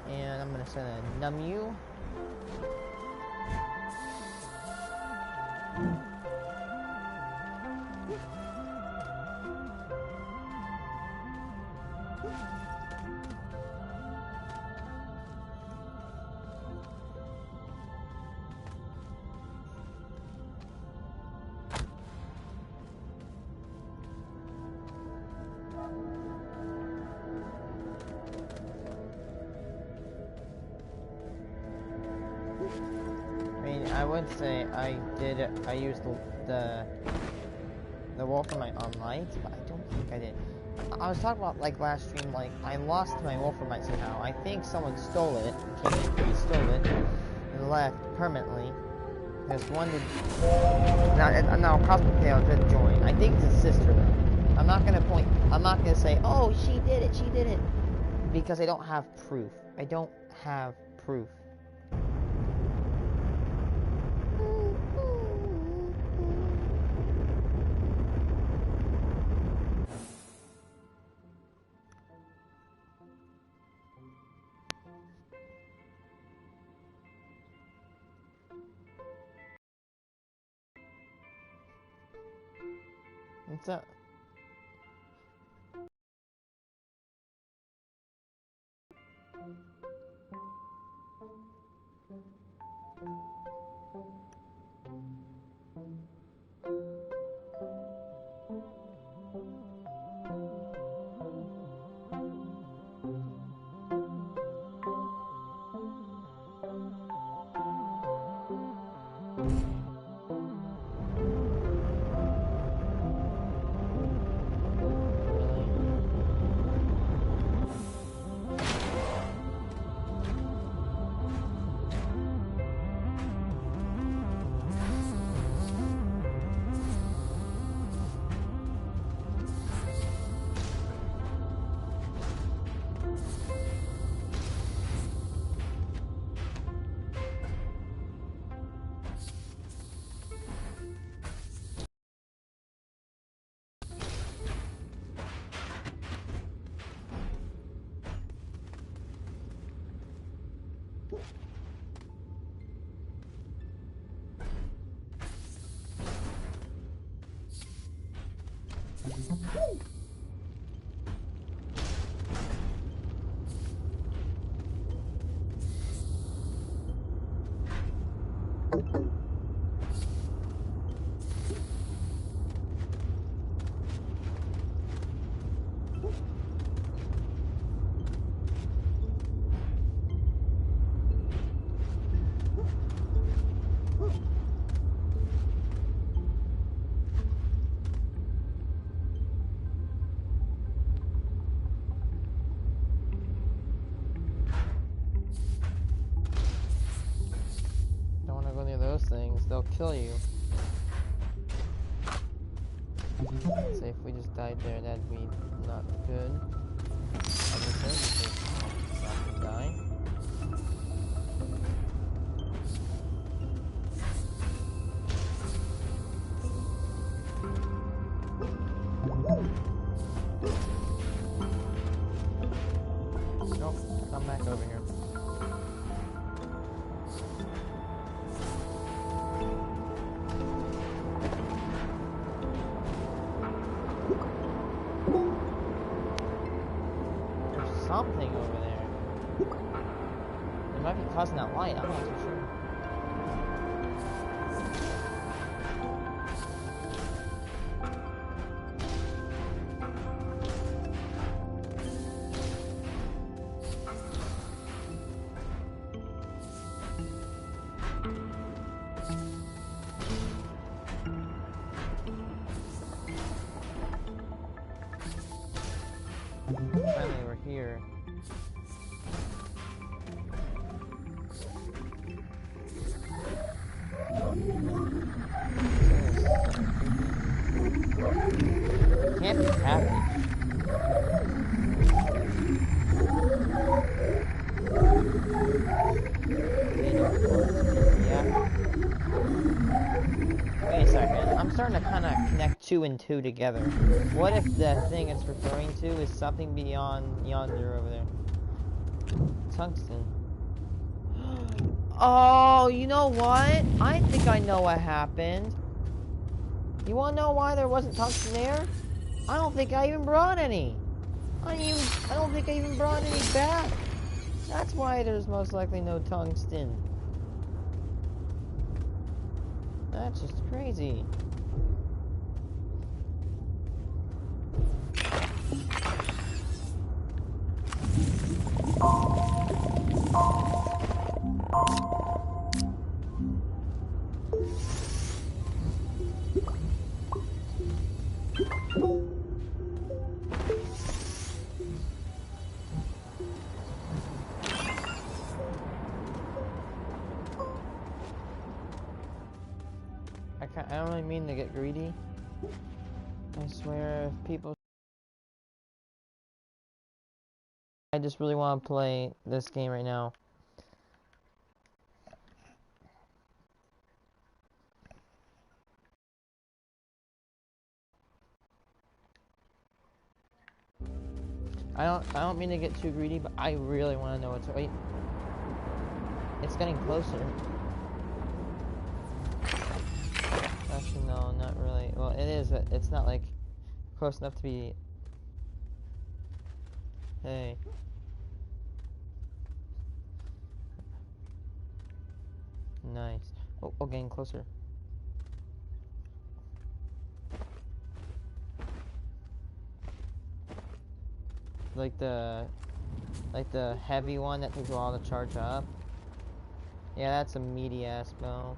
And I'm gonna send a W. I would say I used the Wolframite on lights, but I don't think I did. I was talking about, like, last stream, like, I lost my Wolframite somehow. I think someone stole it, he stole it, and left permanently. There's one did, now Cosmotail did join. I think it's his sister, though. I'm not gonna say, oh, she did it, because I don't have proof. I don't have proof. What's up? Things, they'll kill you. Say if we just died there, that'd be not good. Obviously, because not to die. Nope, come back over here. Something over there. It might be causing that light, I'm not too sure. Finally, we're here. can't be happening. Yeah. Wait a second. I'm starting to kind of connect 2 and 2 together. What if the thing it's referring to is something beyond yonder over there? Tungsten. Oh, you know what? I think I know what happened. You wanna know why there wasn't tungsten there? I don't think I even brought any. I don't think I even brought any back. That's why there's most likely no tungsten. That's just crazy. I don't really mean to get greedy. I swear, if people... I just really want to play this game right now. I don't mean to get too greedy, but I really want to know what's... Wait. It's getting closer. Actually, no, not really. Well, it is, but it's not, like, close enough to be... Hey. Nice. Oh, getting closer. Like the heavy one that takes a while to charge up. Yeah, that's a meaty ass bow.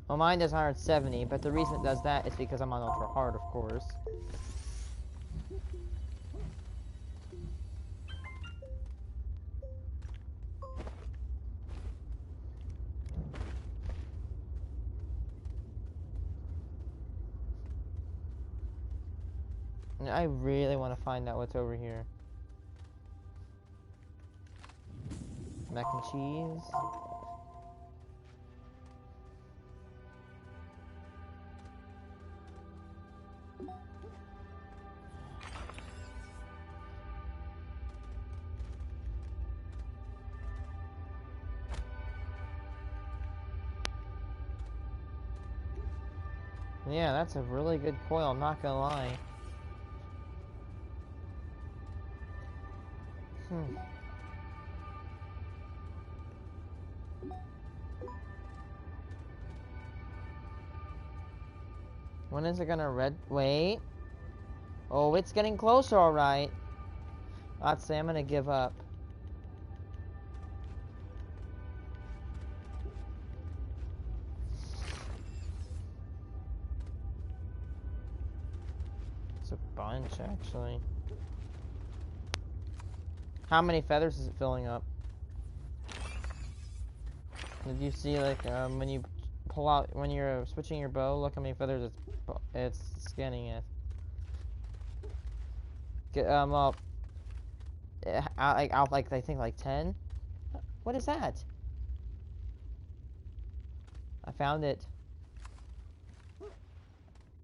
Well, mine does 170, but the reason it does that is because I'm on ultra hard, of course. And I really want to find out what's over here. Mac and cheese. Yeah, that's a really good coil, I'm not gonna lie. When is it gonna wait? Oh, it's getting closer, alright. I'd say I'm gonna give up. It's a bunch, actually. How many feathers is it filling up? Did you see, like, when you pull out, when you're switching your bow, look how many feathers it's scanning it. Get, well, I think, like, 10? What is that? I found it.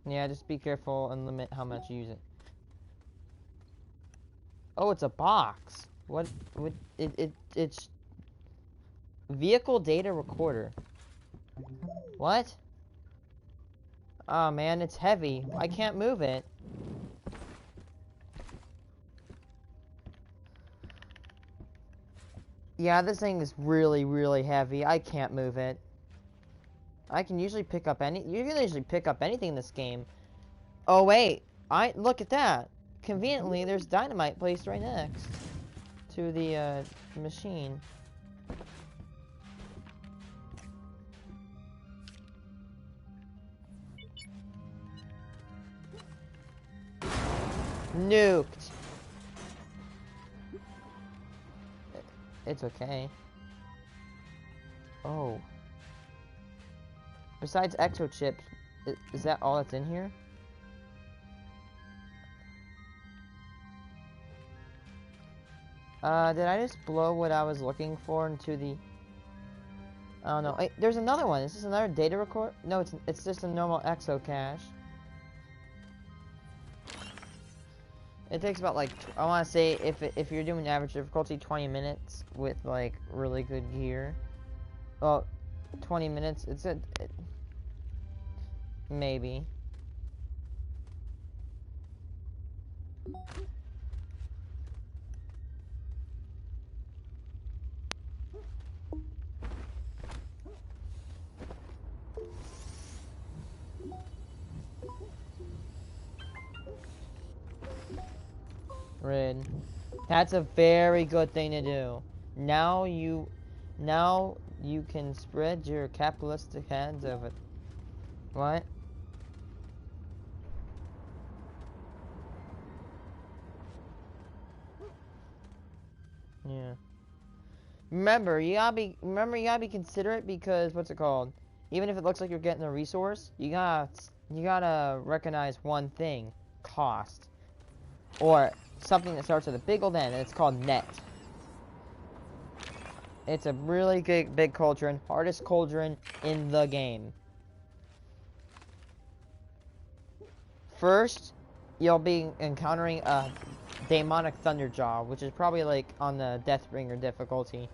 Yeah, just be careful and limit how much you use it. Oh, it's a box. What it's vehicle data recorder. What? Oh man, it's heavy. I can't move it. Yeah, this thing is really, really heavy. I can't move it. I can usually pick up you can usually pick up anything in this game. Oh wait, look at that. Conveniently, there's dynamite placed right next to the machine. Nuked. It's okay. Oh. Besides exo chips, is that all that's in here? Did I just blow what I was looking for into the... I don't know. Wait, there's another one. Is this another data record? No, it's just a normal exo cache. It takes about like, I want to say, if you're doing average difficulty, 20 minutes with like really good gear. Well, 20 minutes, maybe. Red. That's a very good thing to do. Now you can spread your capitalistic hands over. What? Yeah. Remember, you gotta be considerate, because what's it called? Even if it looks like you're getting a resource, you gotta recognize one thing: cost, or something that starts with a big old N, and it's called net. It's a really big cauldron, hardest cauldron in the game. First, you'll be encountering a demonic thunderjaw, which is probably like on the Deathbringer difficulty.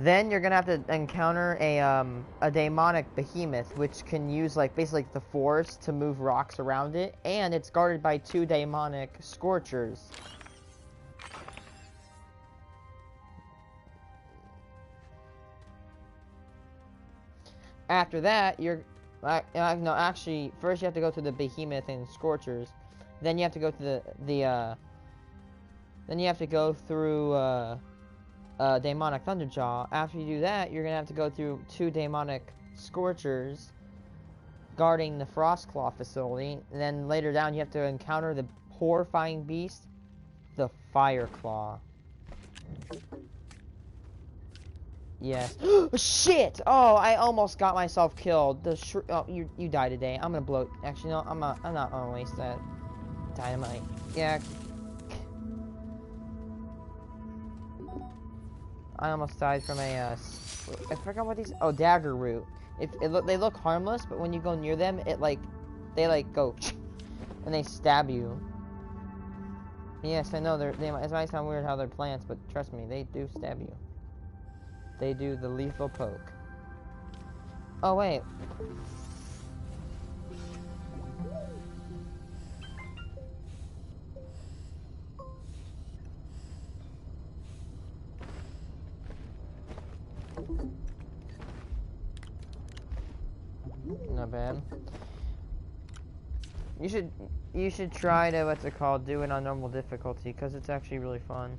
Then you're gonna have to encounter a demonic behemoth, which can use like basically the force to move rocks around it, and it's guarded by 2 demonic scorchers. After that, no, actually, first you have to go to the behemoth and scorchers. Then you have to go to then you have to go through demonic thunderjaw. After you do that, you're gonna have to go through 2 demonic scorchers guarding the Frostclaw facility. And then later down, you have to encounter the horrifying beast, the Fireclaw. Yes. Shit! Oh, I almost got myself killed. Oh, you die today. I'm gonna blow. Actually, no, I'm not gonna waste that dynamite. Yeah. I almost died from a, I forgot what these, oh, dagger root. They look harmless, but when you go near them, they go, and they stab you. Yes, I know, it might sound weird how they're plants, but trust me, they do stab you. They do the lethal poke. Oh, wait. Not bad. You should try to, what's it called, do it on normal difficulty, because it's actually really fun.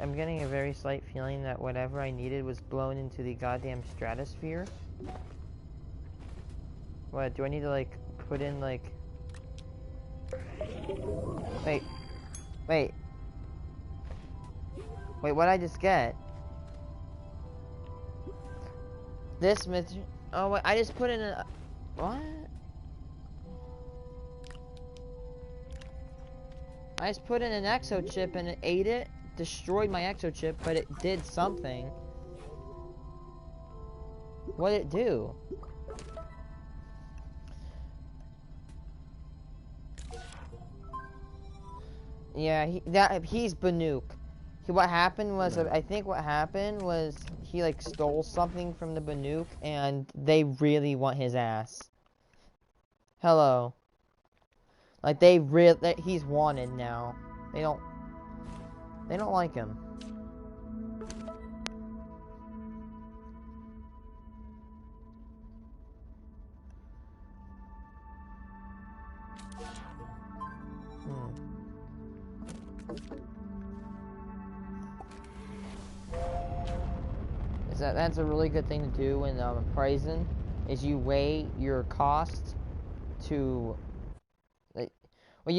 I'm getting a very slight feeling that whatever I needed was blown into the goddamn stratosphere. What, do I need to, like, put in, like... Wait, what'd I just get? This material... Oh, wait, I just put in a... What? I just put in an exo chip and it ate it, destroyed my exo chip, but it did something. What did it do? Yeah, he's Banuk. What happened was, I think what happened was he like stole something from the Banuk, and they really want his ass. Hello. Like he's wanted now. They don't like him. That's a really good thing to do in pricing, is you weigh your cost to, like, well,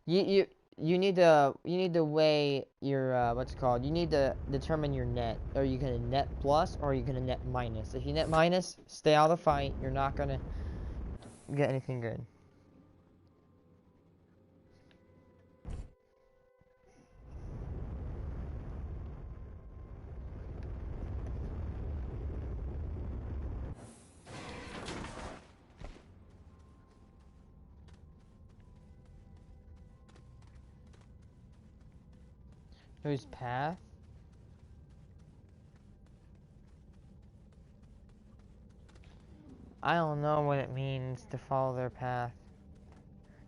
You you need to weigh your what's it called? You need to determine your net. Are you gonna net plus or are you gonna net minus? If you net minus, stay out of the fight. You're not gonna get anything good. Whose path? I don't know what it means to follow their path.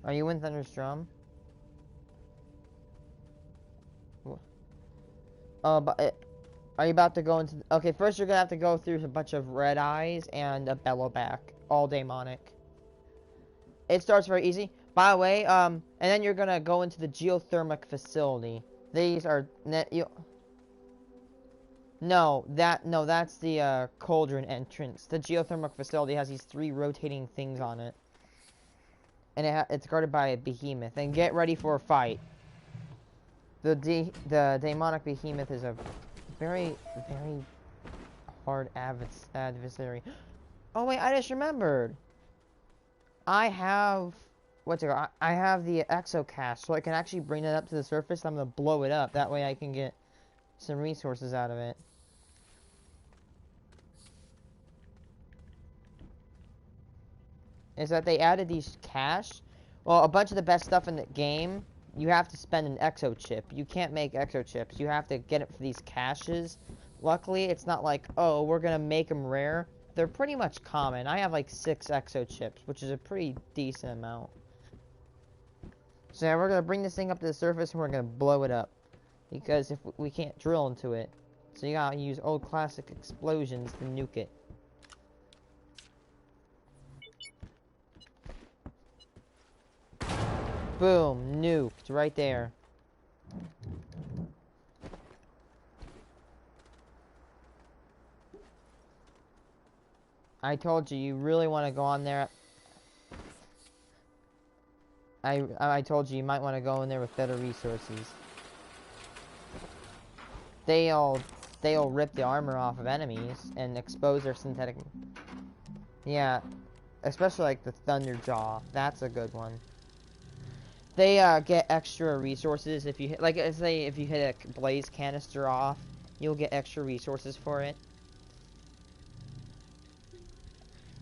Are you in Thunderstrom? But are you about to go into? Okay, first you're gonna have to go through a bunch of red eyes and a bellowback, all demonic. It starts very easy. By the way, and then you're gonna go into the geothermic facility. These are no, that's the cauldron entrance. The geothermic facility has these 3 rotating things on it, and it's guarded by a behemoth. And get ready for a fight. The demonic behemoth is a very hard adversary. Oh wait, I just remembered. I have I have the exocache, so I can actually bring it up to the surface. I'm gonna blow it up. That way I can get some resources out of it. Is that they added these cache? Well, a bunch of the best stuff in the game, you have to spend an exo chip. You can't make exo chips. You have to get it for these caches. Luckily, it's not like, oh, we're gonna make them rare. They're pretty much common. I have like 6 exo chips, which is a pretty decent amount. So yeah, we're gonna bring this thing up to the surface and we're gonna blow it up. Because if we can't drill into it. So you gotta use old classic explosions to nuke it. Boom, nuked right there. I told you, you really want to go on there. I told you, you might want to go in there with better resources. They'll rip the armor off of enemies and expose their synthetic. Yeah, especially like the Thunderjaw. That's a good one. They get extra resources if you hit, like, say if you hit a blaze canister off, you'll get extra resources for it.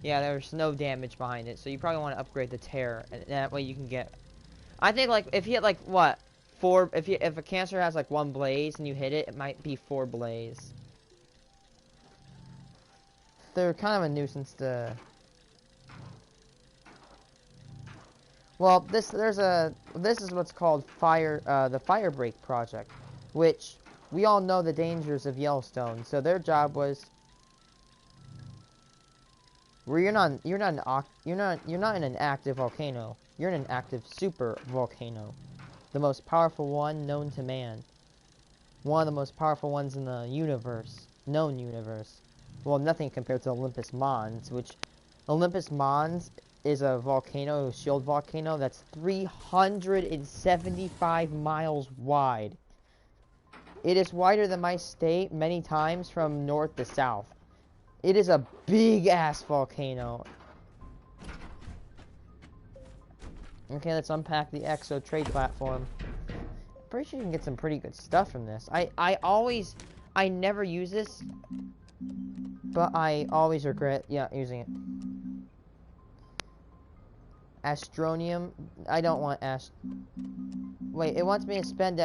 Yeah, there's no damage behind it, so you probably want to upgrade the tear, and that way you can get. I think like if you hit like what 4, if a canister has like 1 blaze and you hit it, it might be 4 blaze. They're kind of a nuisance to. Well, this is what's called the Fire Break Project, which we all know the dangers of Yellowstone. So their job was, where you're not in an active volcano. You're in an active super volcano, the most powerful one known to man, one of the most powerful ones in the known universe. Well, nothing compared to Olympus Mons, which Olympus Mons is a volcano, shield volcano, that's 375 miles wide. It is wider than my state many times from north to south. It is a big-ass volcano. Okay, let's unpack the Exo trade platform. Pretty sure you can get some pretty good stuff from this. I never use this, but I always regret, using it. Astronium. I don't want Wait, it wants me to spend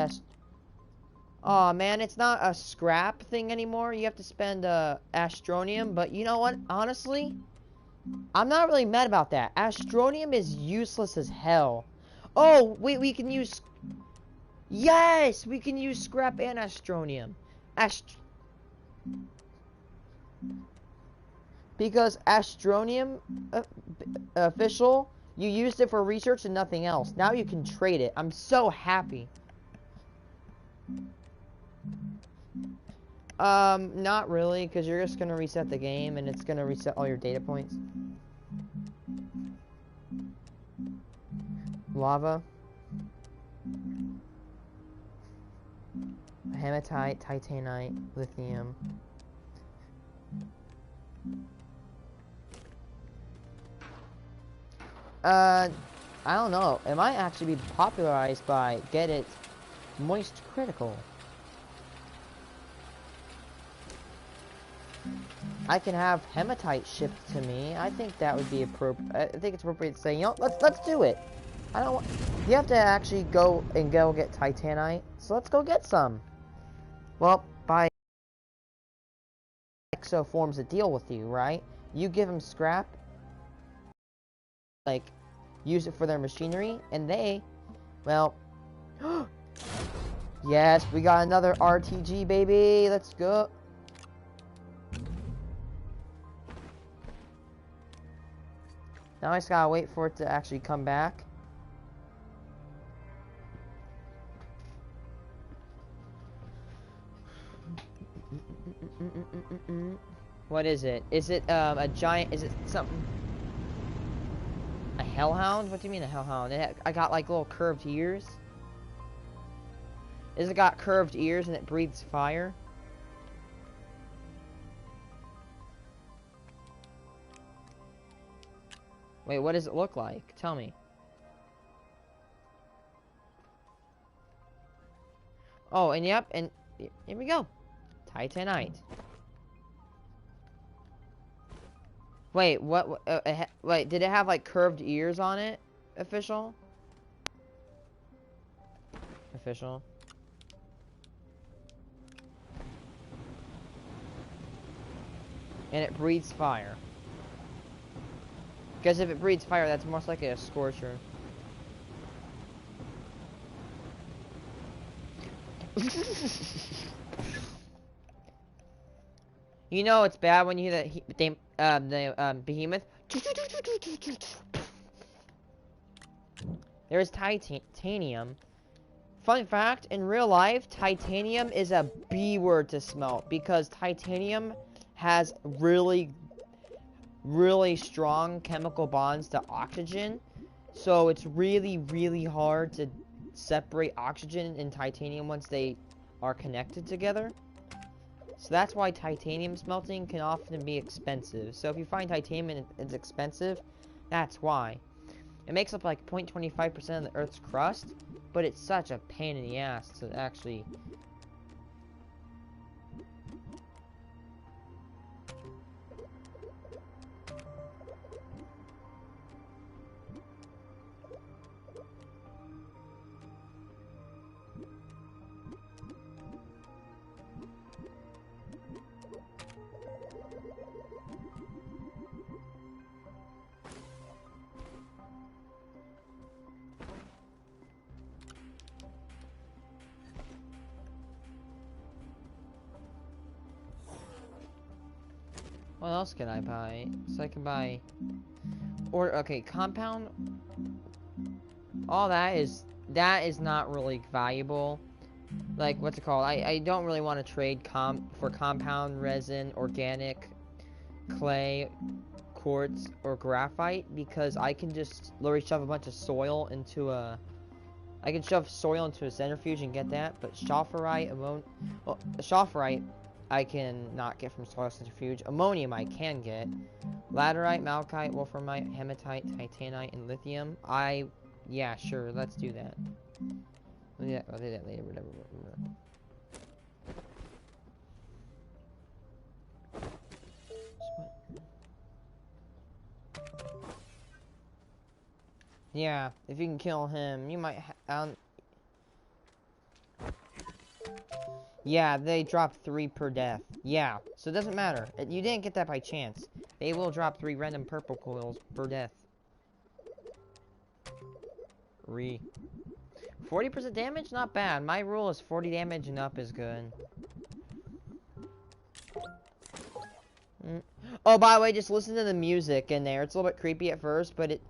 Aw, man, it's not a scrap thing anymore. You have to spend Astronium, but you know what? Honestly, I'm not really mad about that. Astronium is useless as hell. Oh, wait, we can use. Yes, we can use scrap and Astronium. Because Astronium official, you used it for research and nothing else. Now you can trade it. I'm so happy. Not really, because you're just gonna reset the game and it's gonna reset all your data points. Lava. hematite, titanite, lithium. I don't know. It might actually be popularized by Get It Moist Critical. I can have hematite shipped to me. I think that would be appropriate. I think it's appropriate to say, you know, let's do it. I don't want. You have to actually go get titanite. So let's go get some. Well, by Exo forms a deal with you, right? You give them scrap, like use it for their machinery, and they, well, yes, we got another RTG, baby. Let's go. Now I just gotta wait for it to actually come back. What is it? Is it a giant? Is it something? A hellhound? What do you mean a hellhound? I got like little curved ears. Is it got curved ears and it breathes fire? Wait, what does it look like? Tell me. Oh, and yep, and here we go. Titanite. Wait, what? Wait, did it have like curved ears on it? Official? Official. And it breathes fire. Because if it breathes fire, that's most likely a scorcher. You know it's bad when you hear the behemoth. There's titanium. Fun fact, in real life, titanium is a B word to smelt because titanium has really strong chemical bonds to oxygen. So it's really hard to separate oxygen and titanium once they are connected together. So that's why titanium smelting can often be expensive. So if you find titanium and it's expensive, that's why. It makes up like 0.25% of the Earth's crust, but it's such a pain in the ass to actually... What else can I buy? So I can buy... Or, okay, compound... All that is not really valuable. Like, what's it called? I don't really want to trade for compound resin, organic, clay, quartz, or graphite, because I can just literally shove a bunch of soil into a... I can shove soil into a centrifuge and get that, but schofferite, schofferite I can not get from soil centrifuge. Ammonium I can get. Laterite, malachite, wolframite, hematite, titanite, and lithium. Yeah, sure, let's do that. I'll do that later, whatever. Yeah, if you can kill him, you might yeah, they drop 3 per death. Yeah, so it doesn't matter. You didn't get that by chance. They will drop 3 random purple coils per death. 40% damage? Not bad. My rule is 40 damage and up is good. Oh, by the way, just listen to the music in there. It's a little bit creepy at first, but it...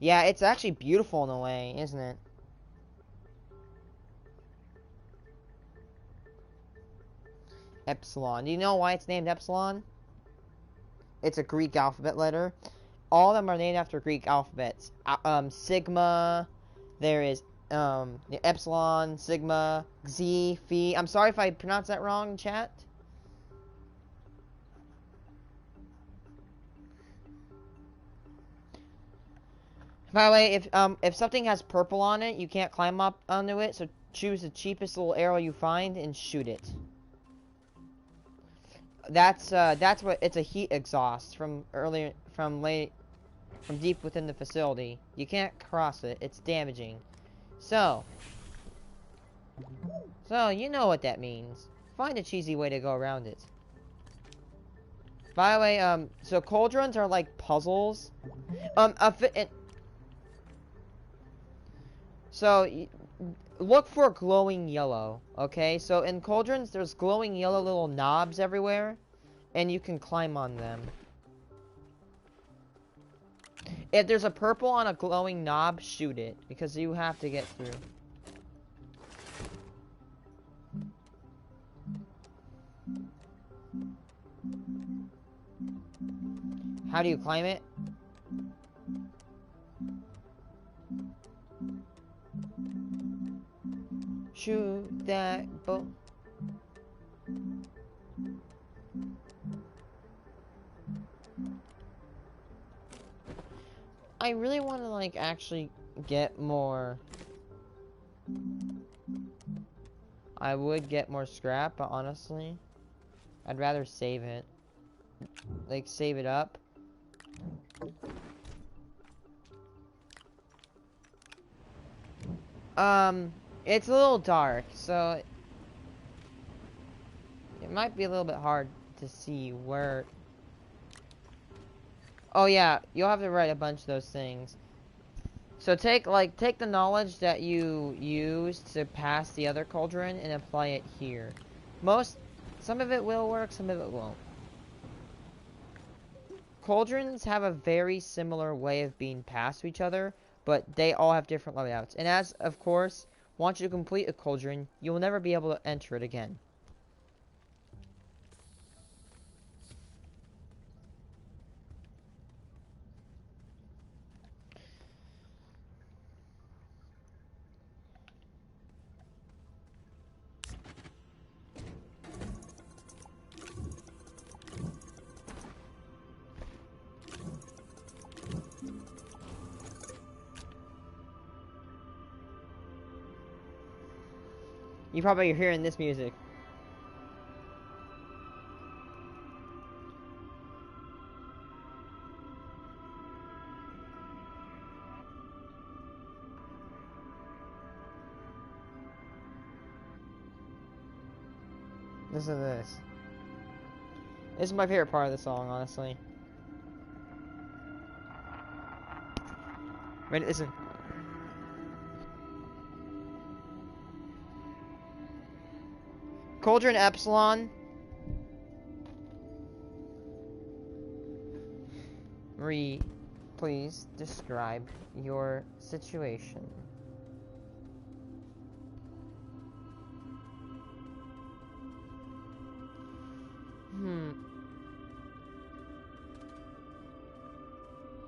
Yeah, it's actually beautiful in a way, isn't it? Epsilon. Do you know why it's named Epsilon? It's a Greek alphabet letter. All of them are named after Greek alphabets. Sigma, there is Epsilon, Sigma, Xi, Phi. I'm sorry if I pronounced that wrong, chat. By the way, if something has purple on it, you can't climb up onto it, so choose the cheapest little arrow you find and shoot it. That's what it's a heat exhaust from deep within the facility. You can't cross it. It's damaging. So you know what that means. Find a cheesy way to go around it. By the way, so cauldrons are like puzzles. So look for glowing yellow, okay? So in cauldrons, there's glowing yellow little knobs everywhere, and you can climb on them. If there's a purple on a glowing knob, shoot it, because you have to get through. How do you climb it? Shoot that bow. I really want to, like, actually get more. I would get more scrap, but honestly, I'd rather save it. Like, save it up. It's a little dark, so it might be a little bit hard to see where. Oh yeah, you'll have to write a bunch of those things. So take the knowledge that you used to pass the other cauldron and apply it here. Some of it will work, some of it won't. Cauldrons have a very similar way of being passed to each other, but they all have different layouts. And as, of course, once you complete a cauldron, you will never be able to enter it again. You probably are hearing this music. Listen to this. This is my favorite part of the song, honestly. Ready? Listen. Cauldron Epsilon. Marie, please describe your situation.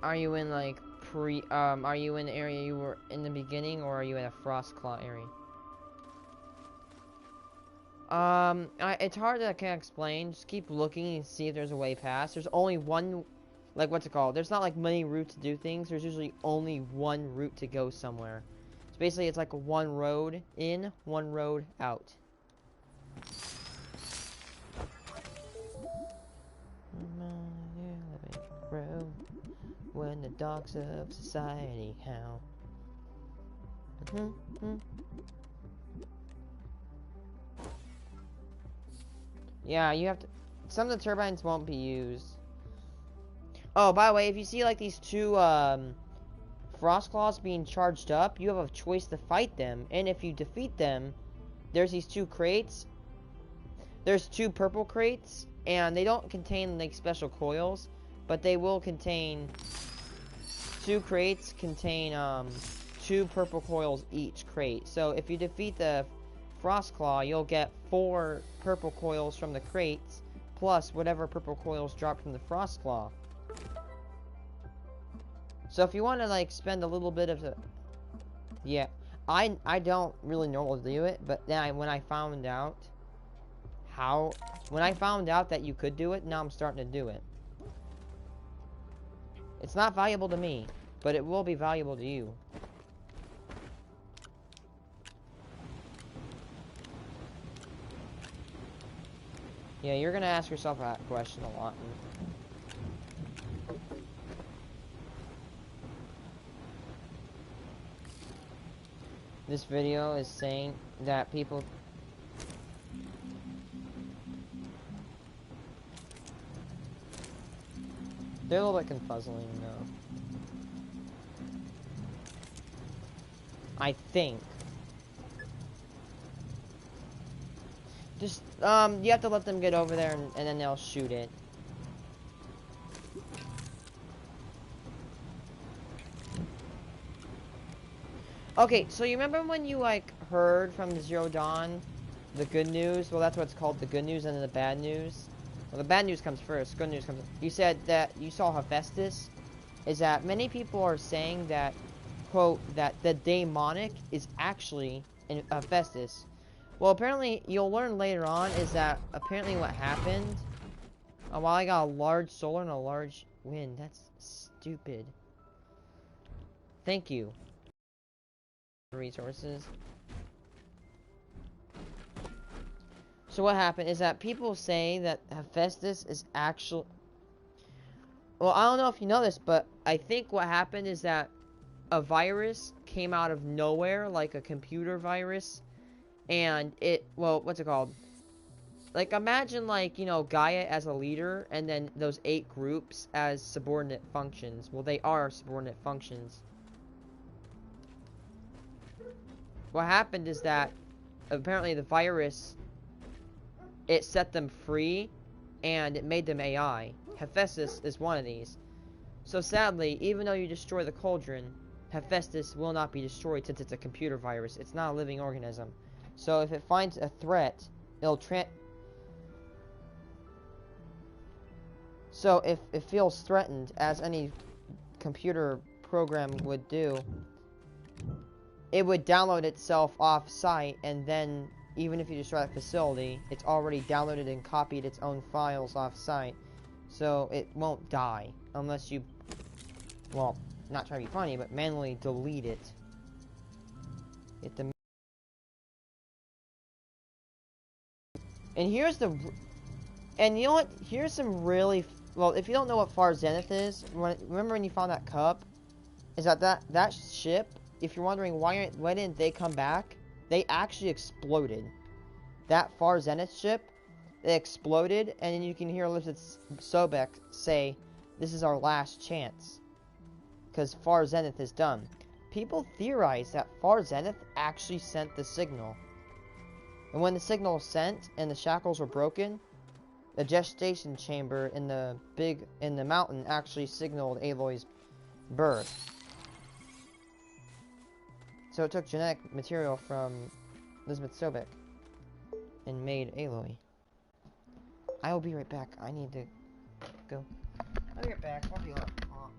Are you in like are you in the area you were in the beginning, or are you in a Frostclaw area? It's hard to kind of explain. Just keep looking and see if there's a way past. There's only one, like, what's it called? There's not, like, many routes to do things. There's usually only one route to go somewhere. So basically, it's like one road in, one road out. When the dogs of society howl. Yeah, you have to. Some of the turbines won't be used. Oh, by the way, if you see like these two Frostclaws being charged up, you have a choice to fight them. And if you defeat them, there's these two crates. There's two purple crates, and they don't contain like special coils, but they will contain. Two crates contain two purple coils each crate. So if you defeat the Frostclaw, you'll get 4 purple coils from the crates, plus whatever purple coils dropped from the Frostclaw. So if you want to, like, spend a little bit of the... Yeah, I don't really normally do it, but then when I found out that you could do it, now I'm starting to do it. It's not valuable to me, but it will be valuable to you. Yeah, you're gonna ask yourself that question a lot. This video is saying that people... They're a little bit confuzzling, though. I think. Just, you have to let them get over there and then they'll shoot it. Okay, so you remember when you, like, heard from the Zero Dawn the good news? Well, that's what's called the good news, and then the bad news. Well, the bad news comes first. Good news comes... You said that you saw Hephaestus. Is that many people are saying that, quote, that the demonic is actually in Hephaestus. Well, apparently, you'll learn later on is that apparently what happened... while I got a large solar and a large wind. That's stupid. Thank you. Resources. So what happened is that people say that Hephaestus is actually... Well, I don't know if you know this, but I think what happened is that a virus came out of nowhere, like a computer virus, and it... Well, what's it called? Like, imagine, like, you know, Gaia as a leader, and then those 8 groups as subordinate functions. Well, they are subordinate functions. What happened is that, apparently the virus, it set them free, and it made them AI. Hephaestus is one of these. So sadly, even though you destroy the cauldron, Hephaestus will not be destroyed since it's a computer virus. It's not a living organism. So if it finds a threat, it'll So if it feels threatened, as any computer program would do, it would download itself off-site, and then, even if you destroy that facility, it's already downloaded and copied its own files off-site. So it won't die, unless you, well, not try to be funny, but manually delete it. And here's the... And you know what? Here's some really... Well, if you don't know what Far Zenith is, remember when you found that cup? Is that ship, if you're wondering why didn't they come back, they actually exploded. That Far Zenith ship, they exploded, and then you can hear Elizabeth Sobek say, "This is our last chance." Because Far Zenith is done. People theorize that Far Zenith actually sent the signal. And when the signal was sent, and the shackles were broken, the gestation chamber in the mountain actually signaled Aloy's birth. So it took genetic material from Elizabeth Sobek and made Aloy. I will be right back. I need to go. I'll be right back. I'll be gone for long.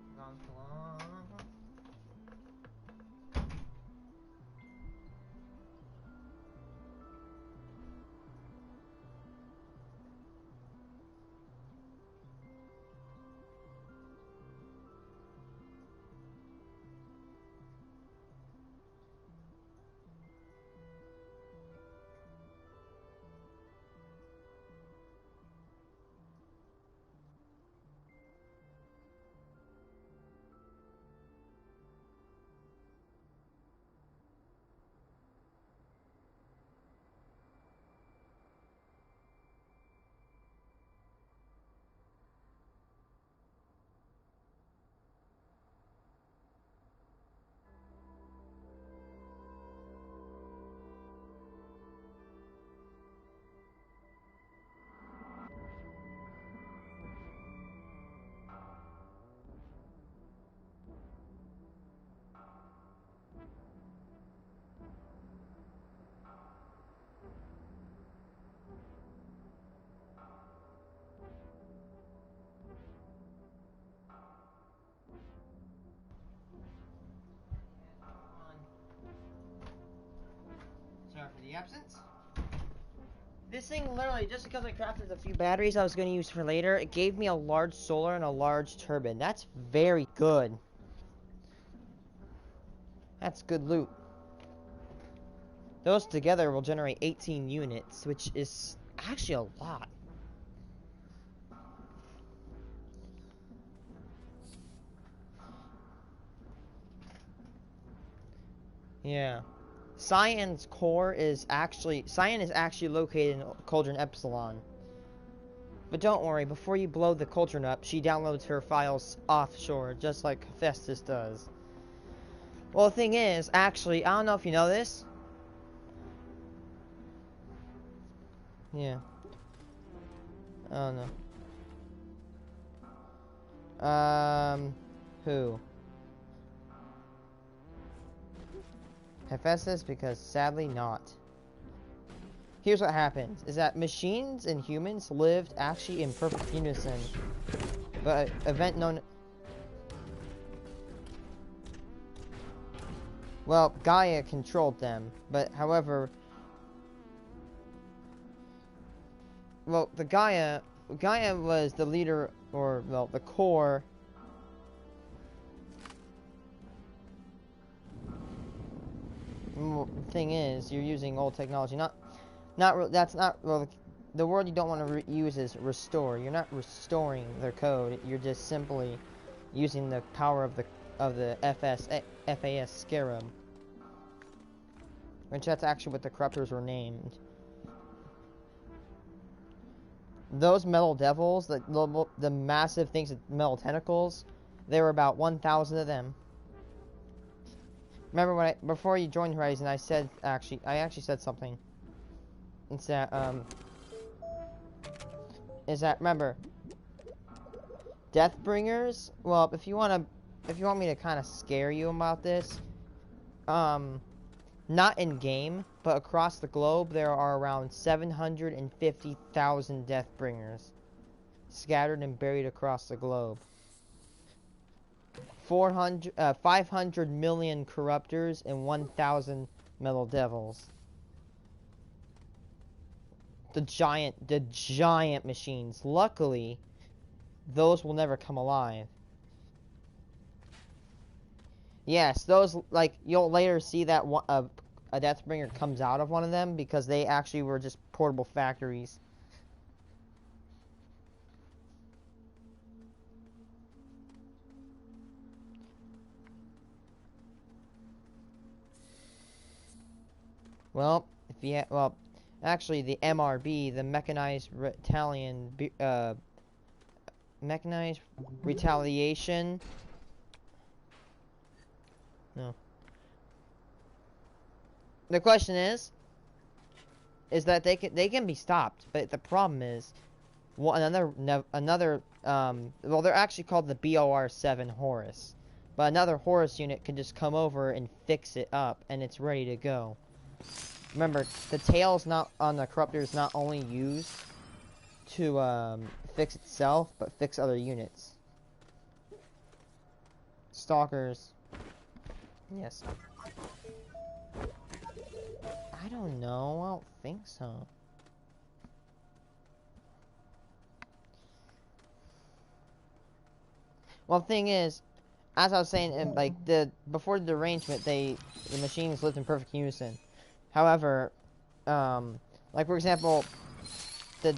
the absence. This thing literally, just because I crafted a few batteries I was going to use for later, it gave me a large solar and a large turbine. That's very good. That's good loot. Those together will generate 18 units, which is actually a lot. Yeah. Cyan's core is actually... Cyan is actually located in Cauldron Epsilon. But don't worry, before you blow the Cauldron up, she downloads her files offshore, just like Hephaestus does. Well, the thing is, actually, I don't know if you know this. Yeah. I don't know. Who? Hephaestus? Because sadly not. Here's what happens, is that machines and humans lived actually in perfect unison. But an event known... Well, Gaia controlled them, but however... Well, the Gaia was the leader, or, well, the core... Thing is, you're using old technology, that's not, well, the word you don't want to use is restore. You're not restoring their code, you're just simply using the power of the FAS Scarab. Which that's actually what the corruptors were named. Those metal devils, the massive things with metal tentacles, there were about 1,000 of them. Remember when before you joined Horizon, I actually said something. It's that, remember, Deathbringers, well, if you want me to kind of scare you about this, not in game, but across the globe, there are around 750,000 Deathbringers scattered and buried across the globe. 500 million corruptors and 1,000 metal devils. The giant machines. Luckily, those will never come alive. Yes, those, like, you'll later see that a Deathbringer comes out of one of them because they actually were just portable factories. Well, actually, the MRB, the Mechanized Retaliation. No. The question is that they can be stopped, but the problem is, well, well, they're actually called the BOR-7 Horus, but another Horus unit can just come over and fix it up, and it's ready to go. Remember, the tails on the corruptor is not only used to fix itself, but fix other units. Stalkers. Yes. I don't know. I don't think so. Well, the thing is, as I was saying, like before the derangement, the machines lived in perfect unison. However, like for example, the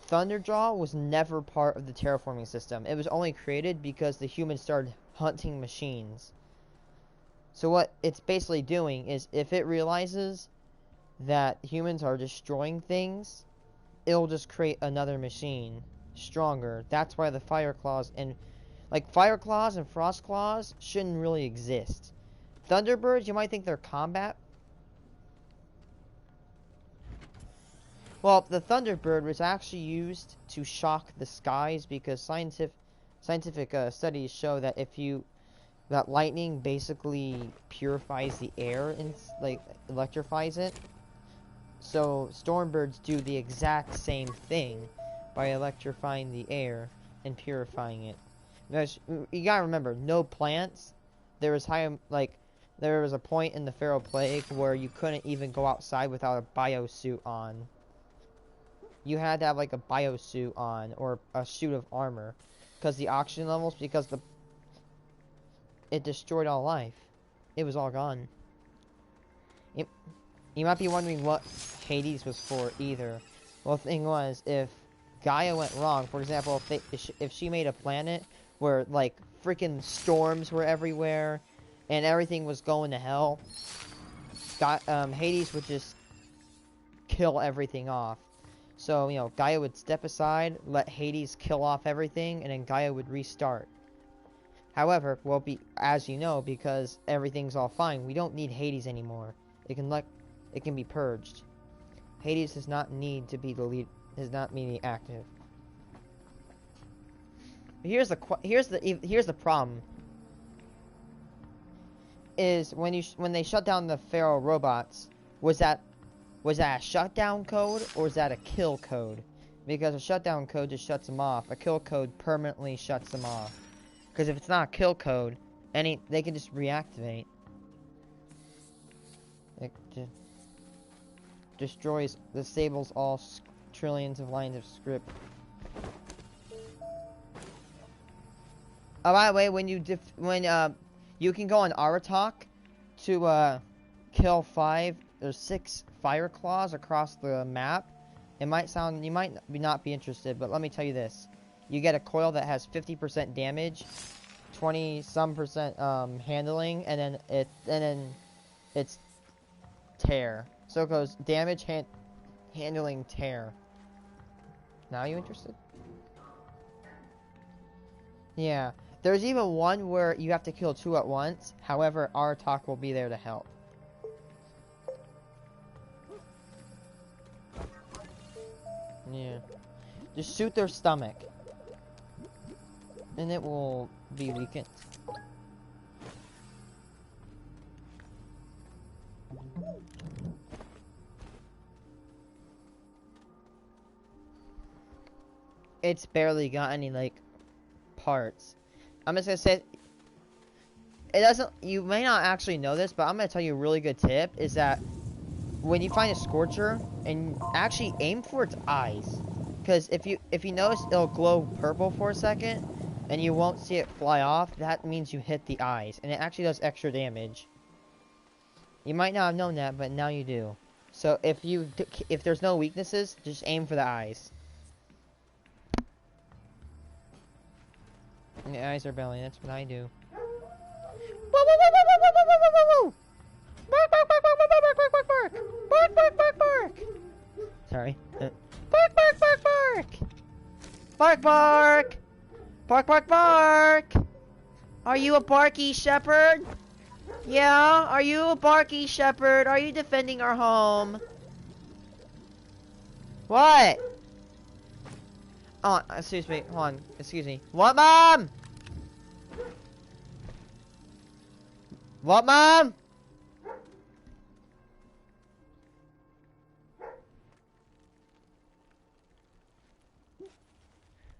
Thunderjaw was never part of the terraforming system. It was only created because the humans started hunting machines. So what it's basically doing is, if it realizes that humans are destroying things, it'll just create another machine stronger. That's why the Fire Claws and Frost Claws shouldn't really exist. Thunderbirds, you might think they're combat. Well, the Thunderbird was actually used to shock the skies because scientific studies show that that lightning basically purifies the air and electrifies it. So Stormbirds do the exact same thing by electrifying the air and purifying it. Now, you gotta remember, no plants. There was there was a point in the Pharaoh Plague where you couldn't even go outside without a biosuit on. You had to have like a biosuit on or a suit of armor, because the oxygen levels, because it destroyed all life. It was all gone. You might be wondering what Hades was for either. Well, the thing was, if Gaia went wrong, for example, if she made a planet where like freaking storms were everywhere and everything was going to hell, Hades would just kill everything off. So, you know, Gaia would step aside, let Hades kill off everything, and then Gaia would restart. However, well, as you know, because everything's all fine, we don't need Hades anymore. It can be purged. Hades does not need to be the lead. Does not mean active. But here's the problem. Is when they shut down the Pharaoh robots, was that a shutdown code or was that a kill code? Because a shutdown code just shuts them off. A kill code permanently shuts them off. Because if it's not a kill code, they can just reactivate. It disables all trillions of lines of script. Oh, by the way, when you can go on Aratak to kill 5 or 6 fire claws across the map. You might not be interested, but let me tell you this: you get a coil that has 50% damage, 20-some% handling, and then it's tear. So it goes damage, handling, tear. Now you interested? Yeah. There's even one where you have to kill 2 at once. However, Aratak will be there to help. Yeah. Just shoot their stomach. And it will be weakened. It's barely got any, like, parts. I'm just gonna say, it doesn't, you may not actually know this, but I'm gonna tell you a really good tip, is that when you find a Scorcher, and actually aim for its eyes. Because if you notice, it'll glow purple for a second, and you won't see it fly off. That means you hit the eyes, and it actually does extra damage. You might not have known that, but now you do. So if there's no weaknesses, just aim for the eyes. And the eyes are belly. That's what I do. Bark, bark, bark, bark, bark, bark, bark, bark, bark, bark, bark, bark. Sorry. Bark, bark, bark, bark. Bark, bark. Bark, bark, bark. Are you a barky shepherd? Yeah, are you a barky shepherd? Are you defending our home? What? Oh, excuse me. Hold on. Excuse me. What, Mom? What, Mom?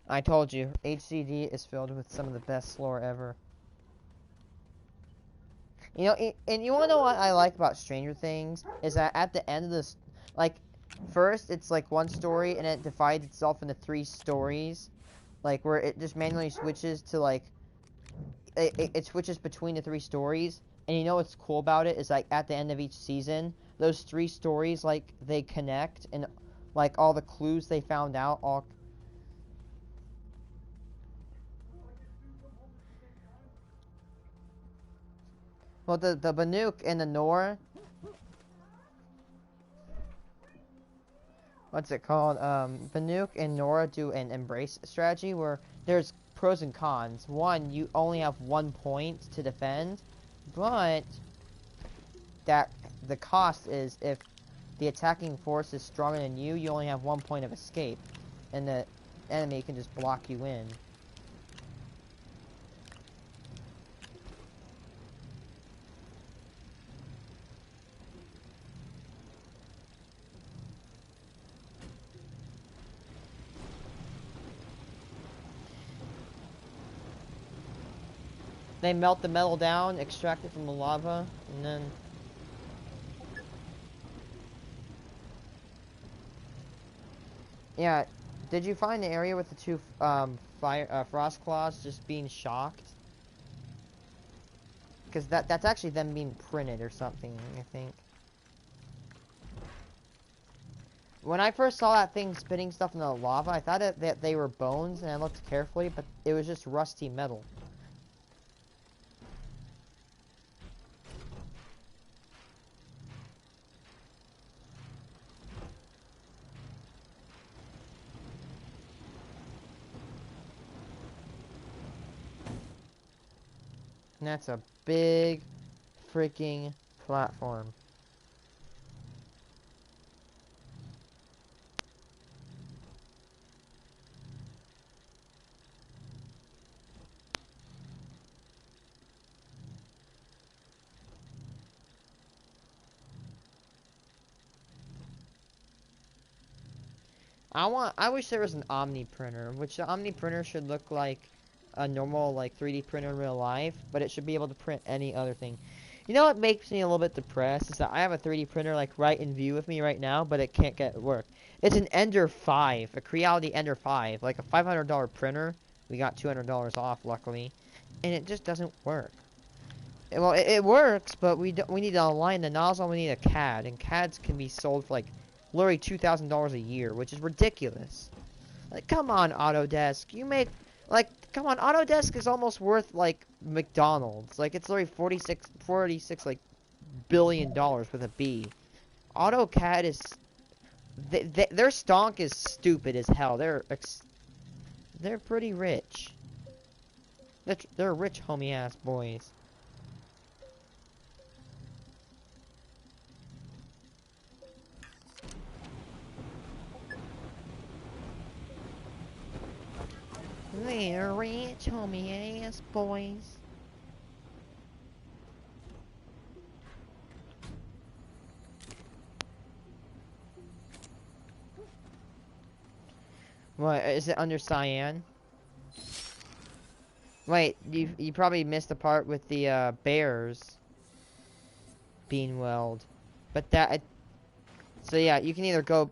I told you, HCD is filled with some of the best lore ever. You know, and you wanna know what I like about Stranger Things? Is that at the end of this, like, first it's like one story and it divides itself into 3 stories. Like, where it just manually switches to, like, it switches between the 3 stories. And you know what's cool about it is, like, at the end of each season, those 3 stories, like, they connect, and, like, all the clues they found out all... Well, the Banuk and the Nora... What's it called? Banuk and Nora do an embrace strategy where there's pros and cons. One, you only have 1 point to defend, but the cost is if the attacking force is stronger than you, you only have 1 point of escape, and the enemy can just block you in. They melt the metal down, extract it from the lava, and then... Yeah, did you find the area with the two frost claws just being shocked? Because that's actually them being printed or something, I think. When I first saw that thing spitting stuff in the lava, I thought that they were bones, and I looked carefully, but it was just rusty metal. And that's a big freaking platform. I wish there was an Omni printer, which the Omni printer should look like a normal, like, 3D printer in real life, but it should be able to print any other thing. You know what makes me a little bit depressed is that I have a 3D printer, like, right in view with me right now, but it can't get work. It's an Ender 5, a Creality Ender 5, like a $500 printer. We got $200 off, luckily, and it just doesn't work. Well, it works, but we need to align the nozzle, we need a CAD, and CADs can be sold for, like, literally $2,000 a year, which is ridiculous. Like, come on, Autodesk. You make, like, come on, Autodesk is almost worth, like, McDonald's. Like, it's literally 46, like, billion dollars with a B. AutoCAD is, their stonk is stupid as hell. They're pretty rich. They're rich homie-ass boys. They're rich homie ass boys. What, is it under cyan? Wait, you probably missed the part with the bears being welled. But that, so yeah, you can either go,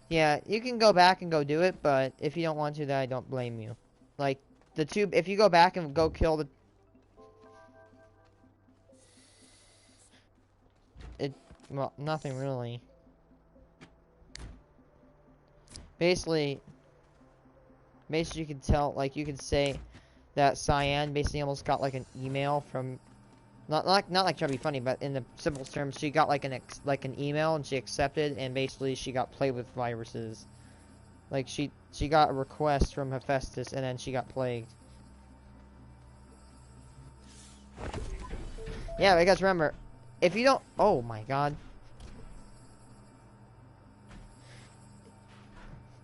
yeah, you can go back and go do it, but if you don't want to, then I don't blame you. Like, if you go back and go kill the... well, nothing really. Basically you can tell, like, you can say that Cyan basically almost got, like, an email from... Not like trying to be funny, but in the simplest terms, she got like an email and she accepted, and basically she got plagued with viruses. Like she got a request from Hephaestus, and then she got plagued. Yeah, because remember, if you don't, oh my god.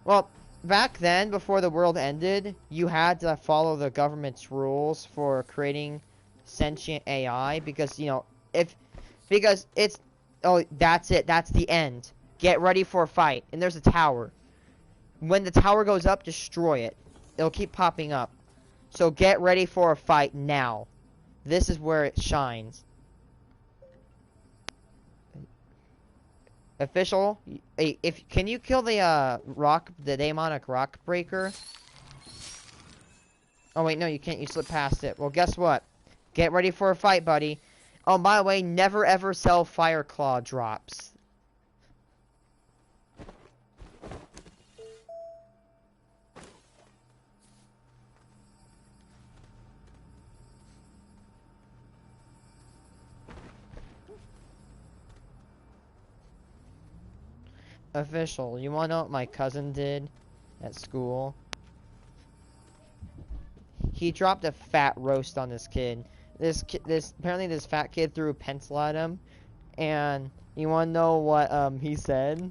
Well, back then, before the world ended, you had to follow the government's rules for creating sentient AI, because, you know, because it's, oh, that's it, that's the end. Get ready for a fight. And there's a tower. When the tower goes up, destroy it. It'll keep popping up. So get ready for a fight now. This is where it shines. Official, can you kill the demonic rock breaker? Oh wait, no, you can't. You slip past it. Well, guess what? Get ready for a fight, buddy. Oh, by the way, never ever sell Fireclaw drops. Official, you wanna know what my cousin did at school? He dropped a fat roast on this kid. Apparently this fat kid threw a pencil at him, and you wanna know what he said?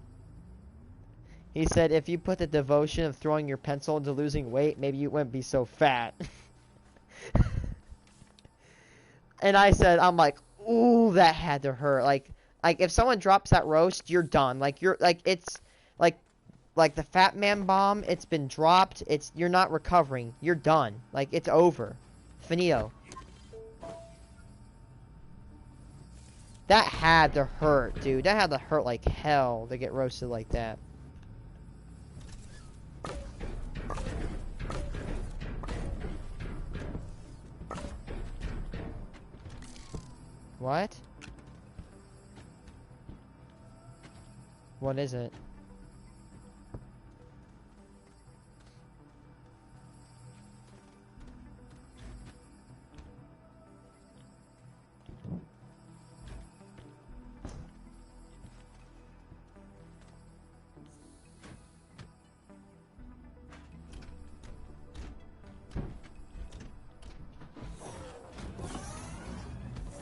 He said, if you put the devotion of throwing your pencil into losing weight, maybe you wouldn't be so fat. And I said, I'm like, ooh, that had to hurt. Like if someone drops that roast, you're done. Like it's like the Fat Man bomb, it's been dropped. You're not recovering. You're done. Like, it's over. Finito. That had to hurt, dude. That had to hurt like hell to get roasted like that. What? What is it?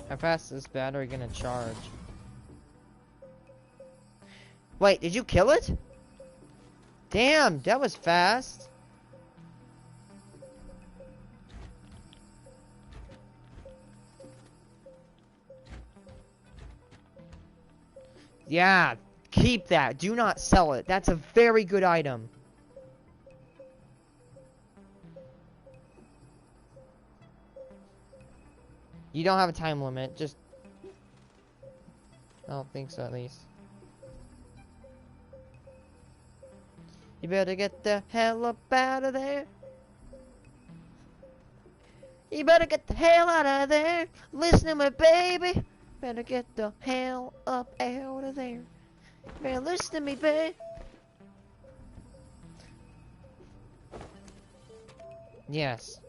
How fast is this battery gonna charge? Wait, did you kill it? Damn, that was fast. Yeah, keep that. Do not sell it. That's a very good item. You don't have a time limit, just... I don't think so, at least. You better get the hell up out of there. You better get the hell out of there. Listen to me, baby. Better get the hell up out of there. Better listen to me, babe. Yes.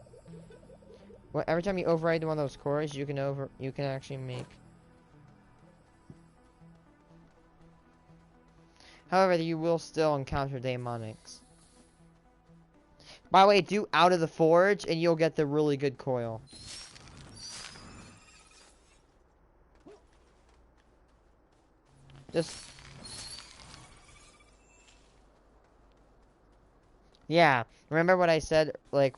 Well, every time you override one of those cores, you can actually make. However, you will still encounter demonics. By the way, do Out of the Forge, and you'll get the really good coil. Just... Yeah, remember what I said, like,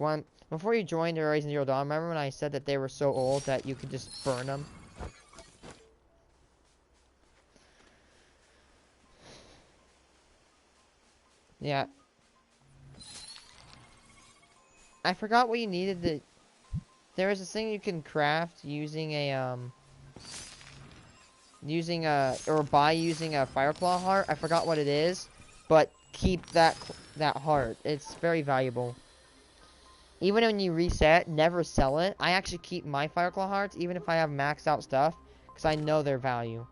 before you joined Horizon Zero Dawn, remember when I said that they were so old that you could just burn them? Yeah. I forgot what you needed to... There is this thing you can craft using a, or by using a Fireclaw heart. I forgot what it is, but keep that heart. It's very valuable. Even when you reset, never sell it. I actually keep my Fireclaw hearts, even if I have maxed out stuff, because I know their value.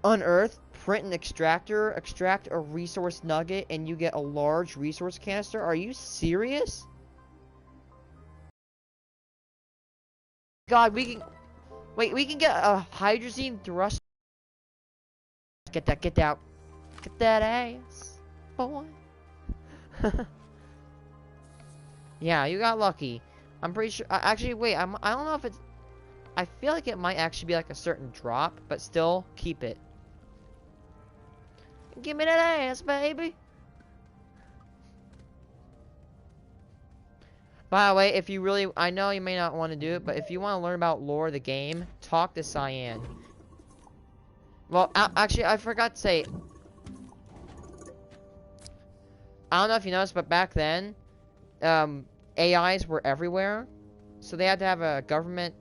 Unearth, print an extractor, extract a resource nugget, and you get a large resource canister. Are you serious? God, we can... Wait, we can get a hydrazine thrust. Get that out. Get that ass, boy. Yeah, you got lucky. I'm pretty sure... Actually, wait, I don't know if it's... I feel like it might actually be like a certain drop, but still, keep it. Give me that ass, baby. By the way, if you really... I know you may not want to do it, but if you want to learn about lore of the game, talk to Cyan. Well, actually, I forgot to say... I don't know if you noticed, but back then, AIs were everywhere. So they had to have a government...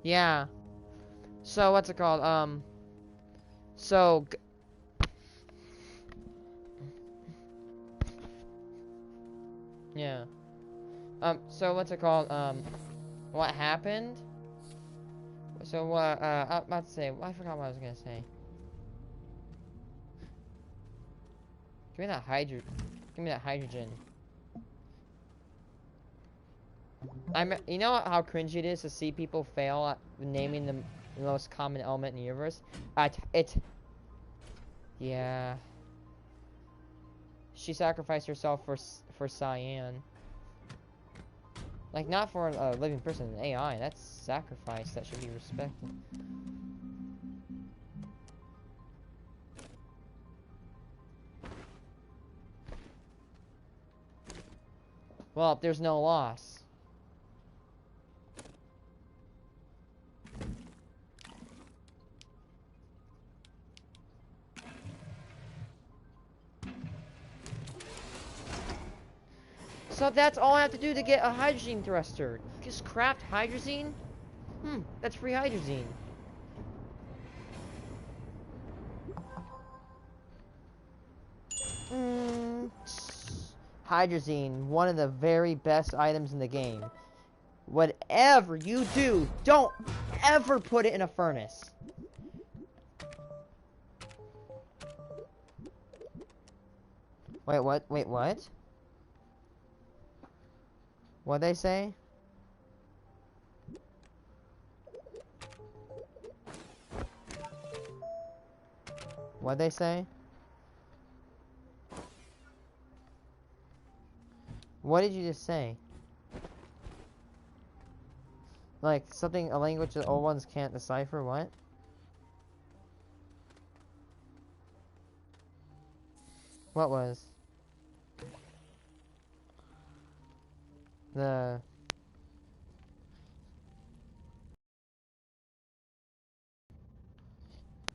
Yeah. So, what's it called? So... Yeah. So what's it called? What happened? So what, I was about to say, I forgot what I was gonna say. Give me that hydrogen. You know how cringy it is to see people fail at naming the most common element in the universe? Yeah. She sacrificed herself for Cyan. Like, not for a living person, an AI. That's sacrifice that should be respected. Well, there's no loss. So that's all I have to do to get a hydrazine thruster. Just craft hydrazine? That's free hydrazine. Hydrazine, one of the very best items in the game. Whatever you do, don't ever put it in a furnace. Wait, what? Wait, what? What'd they say? What'd they say? What did you just say? Like, something, a language that old ones can't decipher, what? What was? The...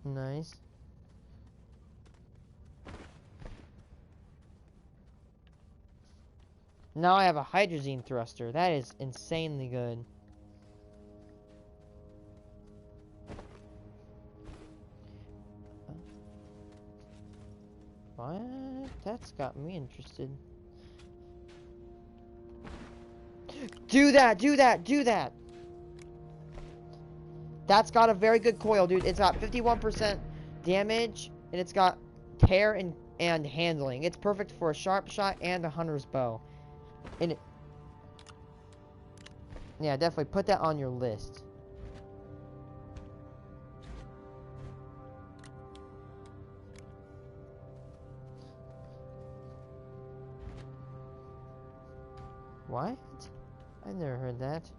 Nice. Now I have a hydrazine thruster. That is insanely good. What? That's got me interested. Do that! Do that! Do that! That's got a very good coil, dude. It's got 51% damage, and it's got tear and handling. It's perfect for a sharp shot and a hunter's bow. And it... Yeah, definitely put that on your list. What? I never heard that.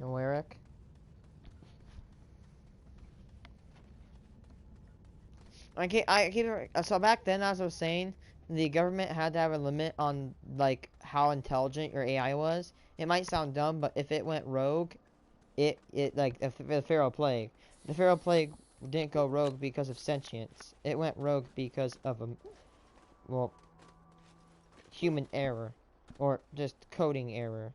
No, Eric? So back then, as I was saying, the government had to have a limit on, like, how intelligent your AI was. It might sound dumb, but if it went rogue, like, the Pharaoh Plague. The Pharaoh Plague didn't go rogue because of sentience. It went rogue because of well, human error. Or just coding error.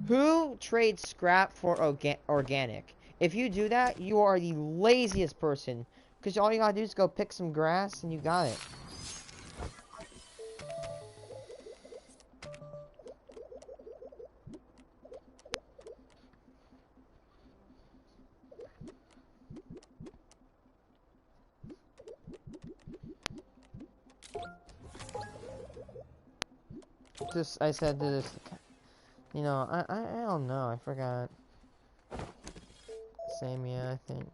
Who trades scrap for organic? If you do that, you are the laziest person. Because all you gotta do is go pick some grass and you got it. I said this, you know, I don't know, I forgot. Same, yeah, I think.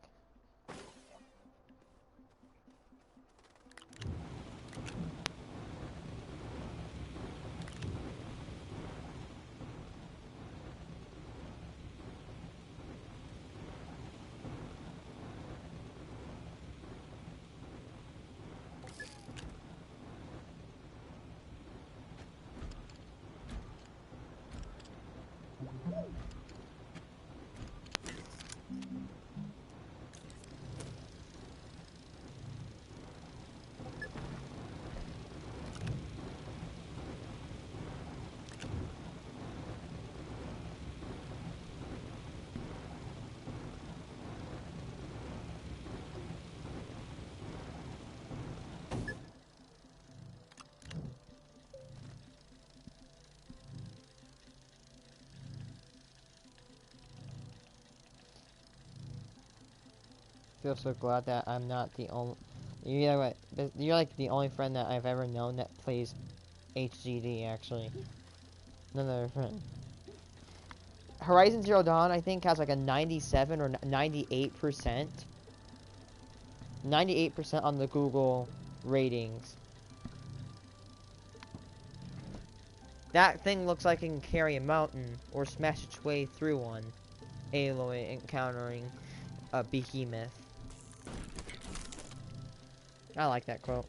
Feel so glad that I'm not the only. You're like the only friend that I've ever known that plays HGD. Actually, none other friend. Horizon Zero Dawn, I think, has like a 97 or 98%. 98% on the Google ratings. That thing looks like it can carry a mountain or smash its way through one. Aloy encountering a behemoth. I like that quote.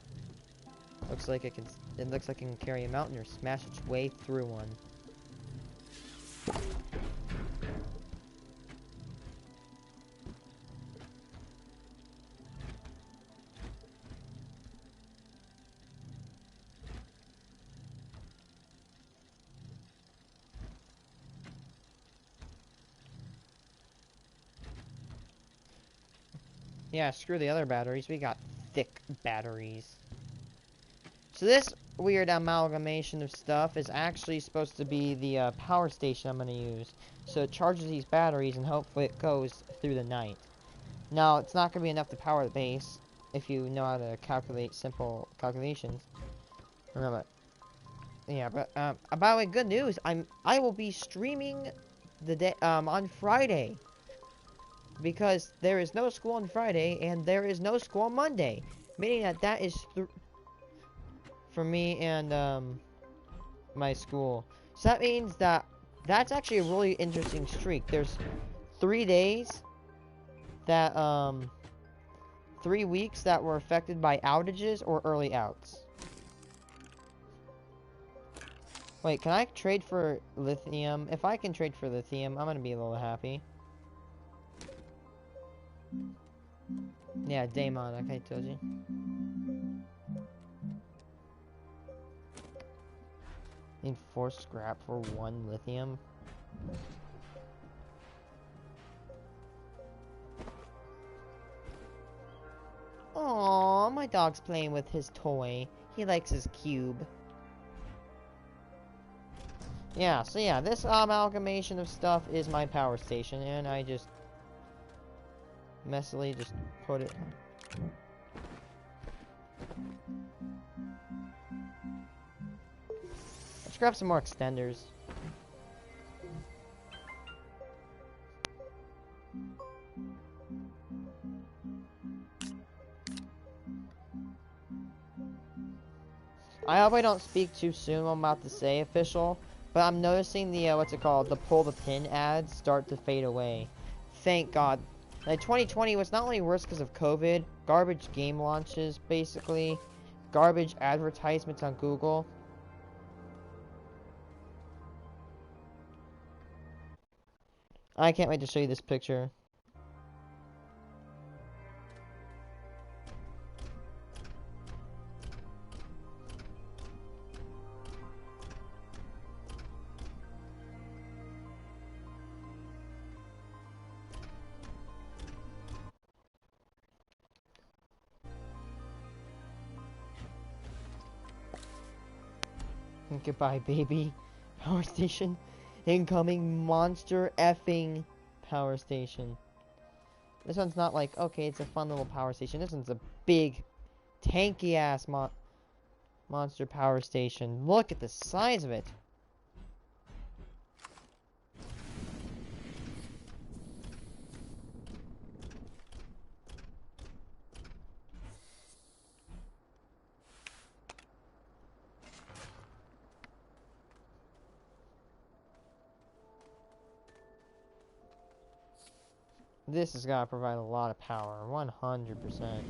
Looks like it looks like it can carry a mountain or smash its way through one. Yeah, screw the other batteries. We got thick batteries. So this weird amalgamation of stuff is actually supposed to be the power station I'm going to use. So it charges these batteries and hopefully it goes through the night. Now, it's not going to be enough to power the base if you know how to calculate simple calculations. Remember. Yeah, but by the way, good news. I will be streaming the day on Friday. Because there is no school on Friday and there is no school on Monday, meaning that is for me and my school. So that means that's actually a really interesting streak. There's 3 days that 3 weeks that were affected by outages or early outs. Wait, can I trade for lithium? If I can trade for lithium, I'm gonna be a little happy. Yeah, Daemon, like I told you. Need 4 scrap for 1 lithium. Aww, my dog's playing with his toy. He likes his cube. Yeah, so yeah, this amalgamation of stuff is my power station, and I just messily just put it. Let's grab some more extenders. I hope I don't speak too soon. I'm about to say official, but I'm noticing the what's it called, the pull the pin ads start to fade away. Thank God. Like 2020 was not only worse because of COVID, garbage game launches, basically, garbage advertisements on Google. I can't wait to show you this picture. Goodbye, baby. Power station. Incoming monster effing power station. This one's not like, okay, it's a fun little power station. This one's a big, tanky ass monster power station. Look at the size of it. This has got to provide a lot of power, 100%.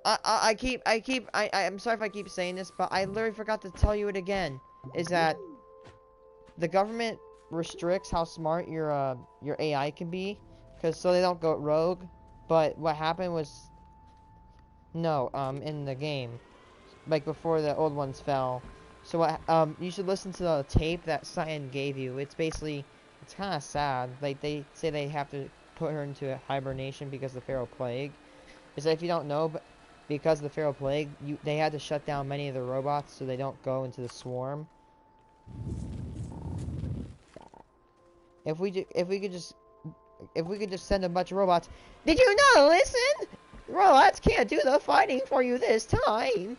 I'm sorry if I keep saying this, but I literally forgot to tell you it again. Is that the government restricts how smart your AI can be, so they don't go rogue. But what happened was, no, in the game, like before the old ones fell. So what, you should listen to the tape that Cyan gave you. It's basically, it's kind of sad. Like, they say they have to put her into a hibernation because of the Pharaoh Plague. Is that if you don't know, but because of the Pharaoh Plague, they had to shut down many of the robots so they don't go into the swarm. If we could just send a bunch of robots. Did you not listen? Robots can't do the fighting for you this time.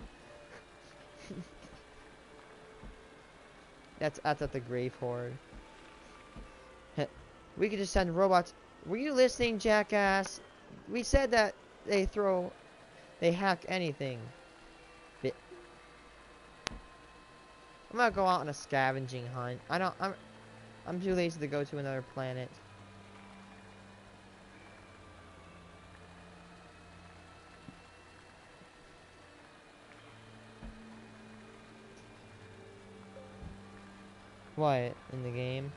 That's at the Grave Horde. We could just send robots. Were you listening, jackass? We said that they hack anything. I'm gonna go out on a scavenging hunt. I'm too lazy to go to another planet. What in the game?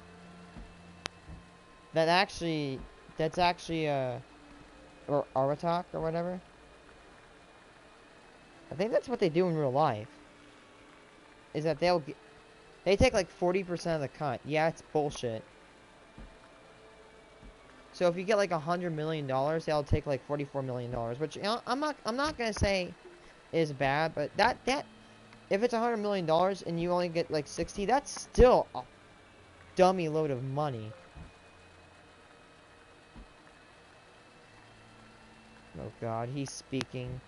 That's actually or Aratak or whatever. I think that's what they do in real life. Is that they take like 40% of the cut. Yeah, it's bullshit. So if you get like $100 million, they'll take like $44 million, which, you know, I'm not gonna say is bad, but that if it's $100 million and you only get like 60, that's still a dummy load of money. Oh God, he's speaking.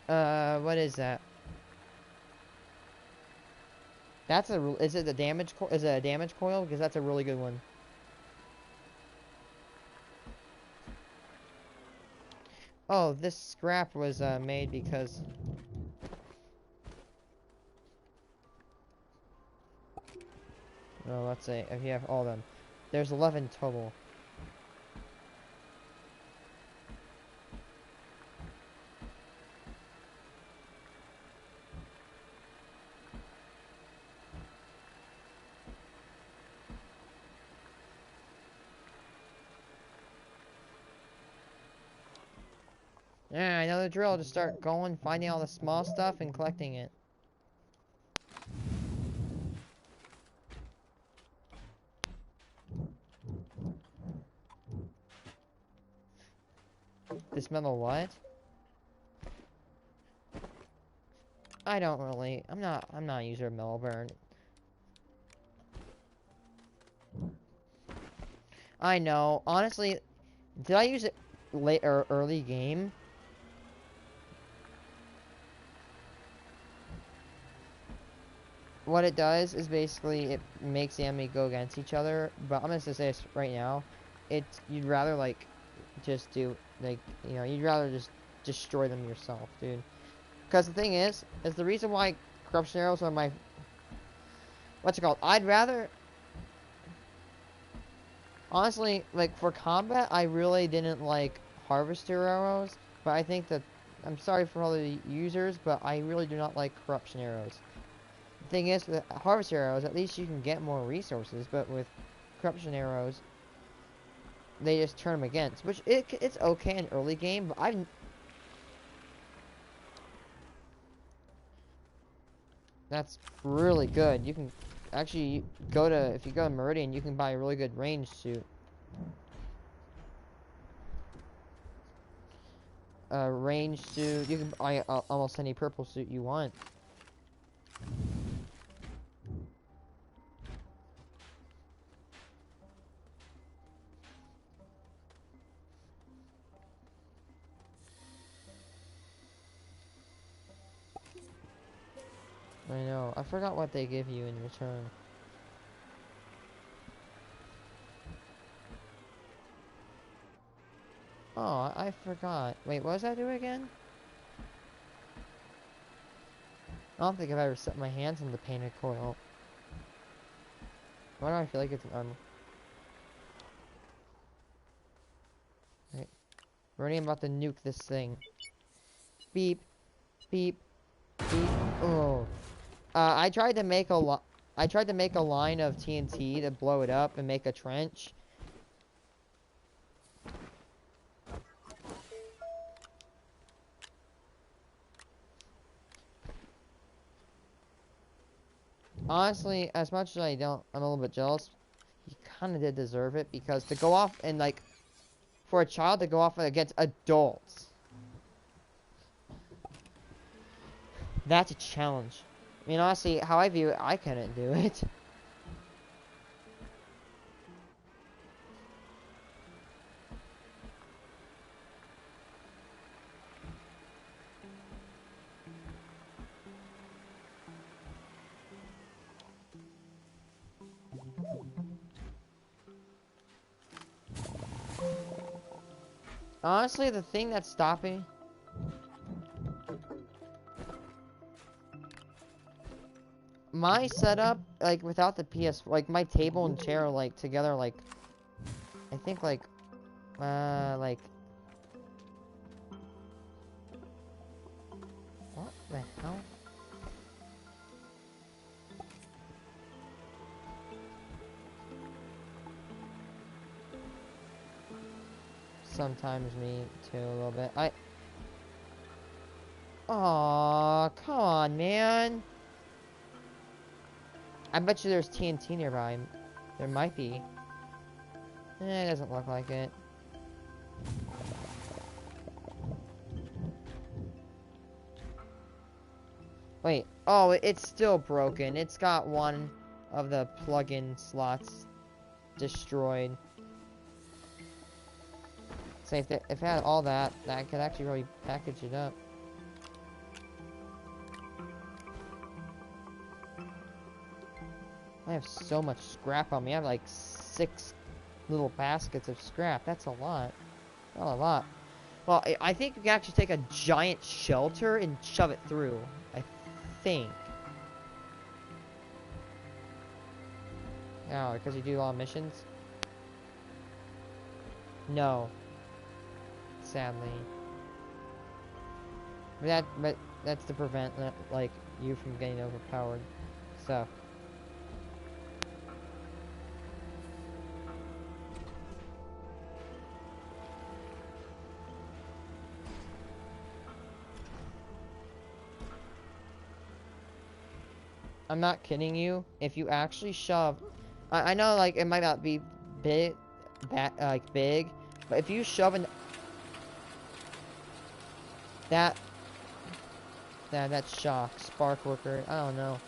What is that? Is it a damage coil? Because that's a really good one. Oh, this scrap was made because... Oh, let's say, if you have all of them. There's 11 total. Yeah, I know the drill. Just start going, finding all the small stuff, and collecting it. This metal what? I don't really. I'm not a user of metal burn. I know. Honestly, did I use it late or early game? What it does is basically it makes the enemy go against each other. But I'm gonna say this right now, you'd rather like just do like, you know, you'd rather just destroy them yourself, dude. Because the thing is the reason why corruption arrows are my what's it called? I'd rather honestly, like for combat, I really didn't like harvester arrows, but I think that I'm sorry for all the users, but I really do not like corruption arrows. The thing is, with harvester arrows, at least you can get more resources, but with corruption arrows, they just turn them against, which it's okay in early game, but that's really good. You can actually if you go to Meridian, you can buy a really good range suit. Range suit, you can buy almost any purple suit you want. I know. I forgot what they give you in return. Oh, I forgot. Wait, what does that do again? I don't think I've ever set my hands on the painted coil. Why do I feel like it's an armor? Right. We're already about to nuke this thing. Beep. Beep. Beep. Oh. I tried to make a line of TNT to blow it up and make a trench. Honestly, as much as I'm a little bit jealous. He kind of did deserve it, because to go off and like, for a child to go off against adults, that's a challenge. I mean, honestly, how I view it, I couldn't do it. Honestly, the thing that's stopping... My setup, like, without the PS... Like, my table and chair are, like, together, like... I think, like... like... What the hell? Sometimes me, too, a little bit. Aw, come on, man. I bet you there's TNT nearby. There might be. It doesn't look like it. Wait. Oh, it's still broken. It's got one of the plug-in slots destroyed. So if it had all that, that could actually really package it up. I have so much scrap on me. I have like 6 little baskets of scrap. That's a lot. Not a lot. Well, I think you can actually take a giant shelter and shove it through. I think. Oh, because you do all missions? No. Sadly. But that's to prevent, like, you from getting overpowered. So. I'm not kidding you. If you actually shove... I know, like, it might not be big, big, but if you shove an... That shock, spark worker, I don't know.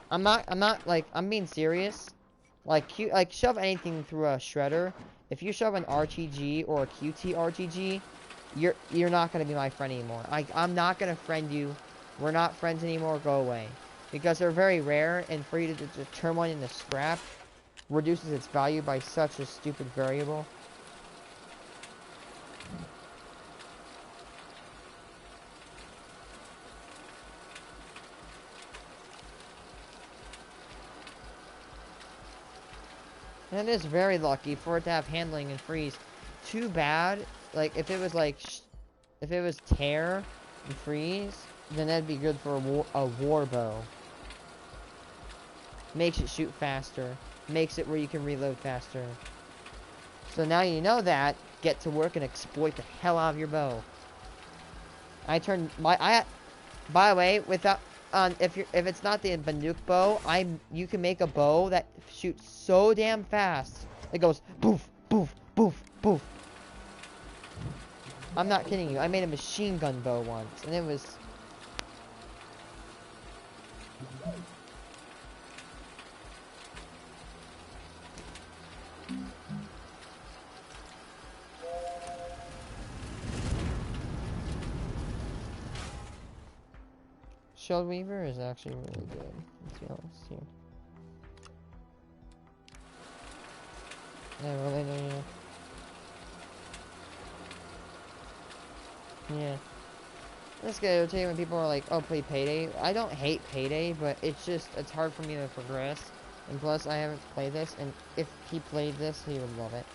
I'm not, like, I'm being serious. Like, shove anything through a shredder. If you shove an RTG or a QT RTG, you're not gonna be my friend anymore. I'm not gonna friend you. We're not friends anymore, go away. Because they're very rare, and for you to turn one into scrap reduces its value by such a stupid variable. And it is very lucky for it to have handling and freeze. Too bad, like, if it was like, if it was tear and freeze, then that'd be good for a war bow. Makes it shoot faster. Makes it where you can reload faster. So now you know that, get to work and exploit the hell out of your bow. By the way, without if it's not the Banuk bow, you can make a bow that shoots so damn fast. It goes poof, poof, poof, poof. I'm not kidding you. I made a machine gun bow once, and it was... Shield Weaver is actually really good, let's be honest here. Yeah, really, yeah. This get irritating when people are like, oh, play Payday. I don't hate Payday, but it's hard for me to progress. And plus, I haven't played this, and if he played this, he would love it.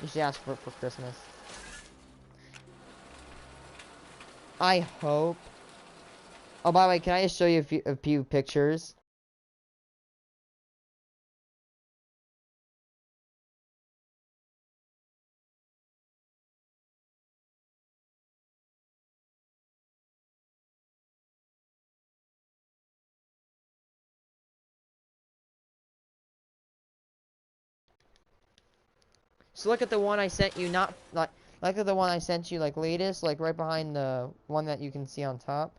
You should ask for it for Christmas. I hope. Oh, by the way, can I just show you a few pictures? So look at the one I sent you, not like at the one I sent you like latest, like right behind the one that you can see on top.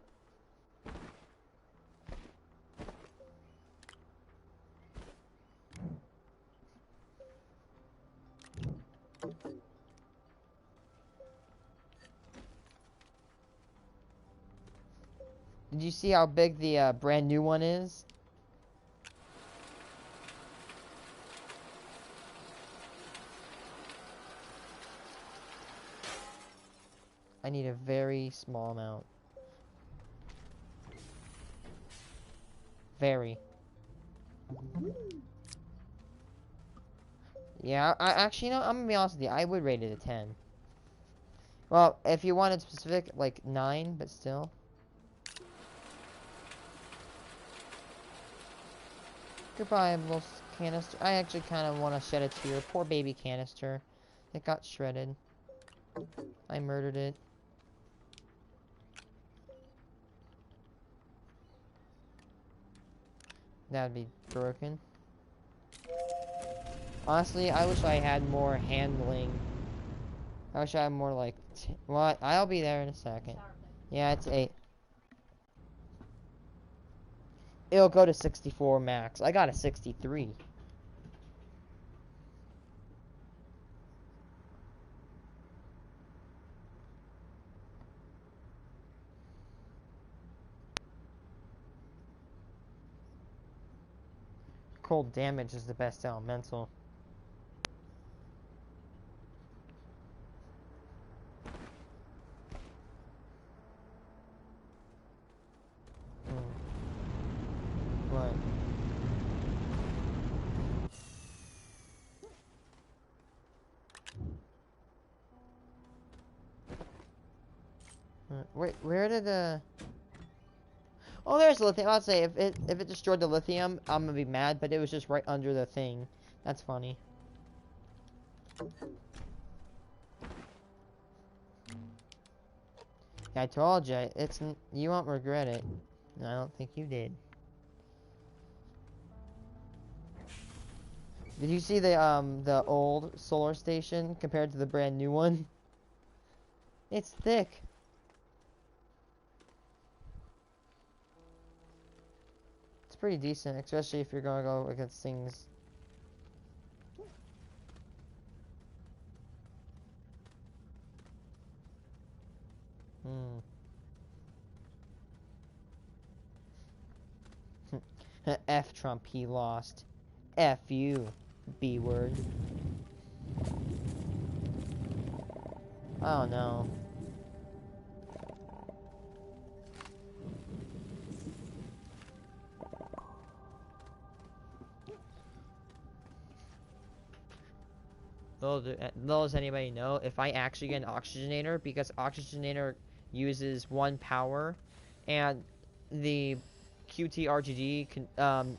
Did you see how big the brand new one is? I need a very small amount. Very. Yeah, I actually, you know, I'm gonna be honest with you. I would rate it a 10. Well, if you wanted specific, like 9, but still. Goodbye, little canister. I actually kind of want to shed a tear. Poor baby canister. It got shredded. I murdered it. That'd be broken. Honestly, I wish I had more handling. I wish I had more like... What? I'll be there in a second. Yeah, it's 8. It'll go to 64 max. I got a 63. Cold damage is the best elemental. What? Wait, where did the... Oh, there's lithium. I'll say if it destroyed the lithium, I'm gonna be mad. But it was just right under the thing. That's funny. I told you, you won't regret it. I don't think you did. Did you see the old solar station compared to the brand new one? It's thick. It's pretty decent, especially if you're gonna go against things. F Trump, he lost. F you, B word. Oh no. Little does anybody know, if I actually get an oxygenator, because oxygenator uses 1 power, and the QT RGD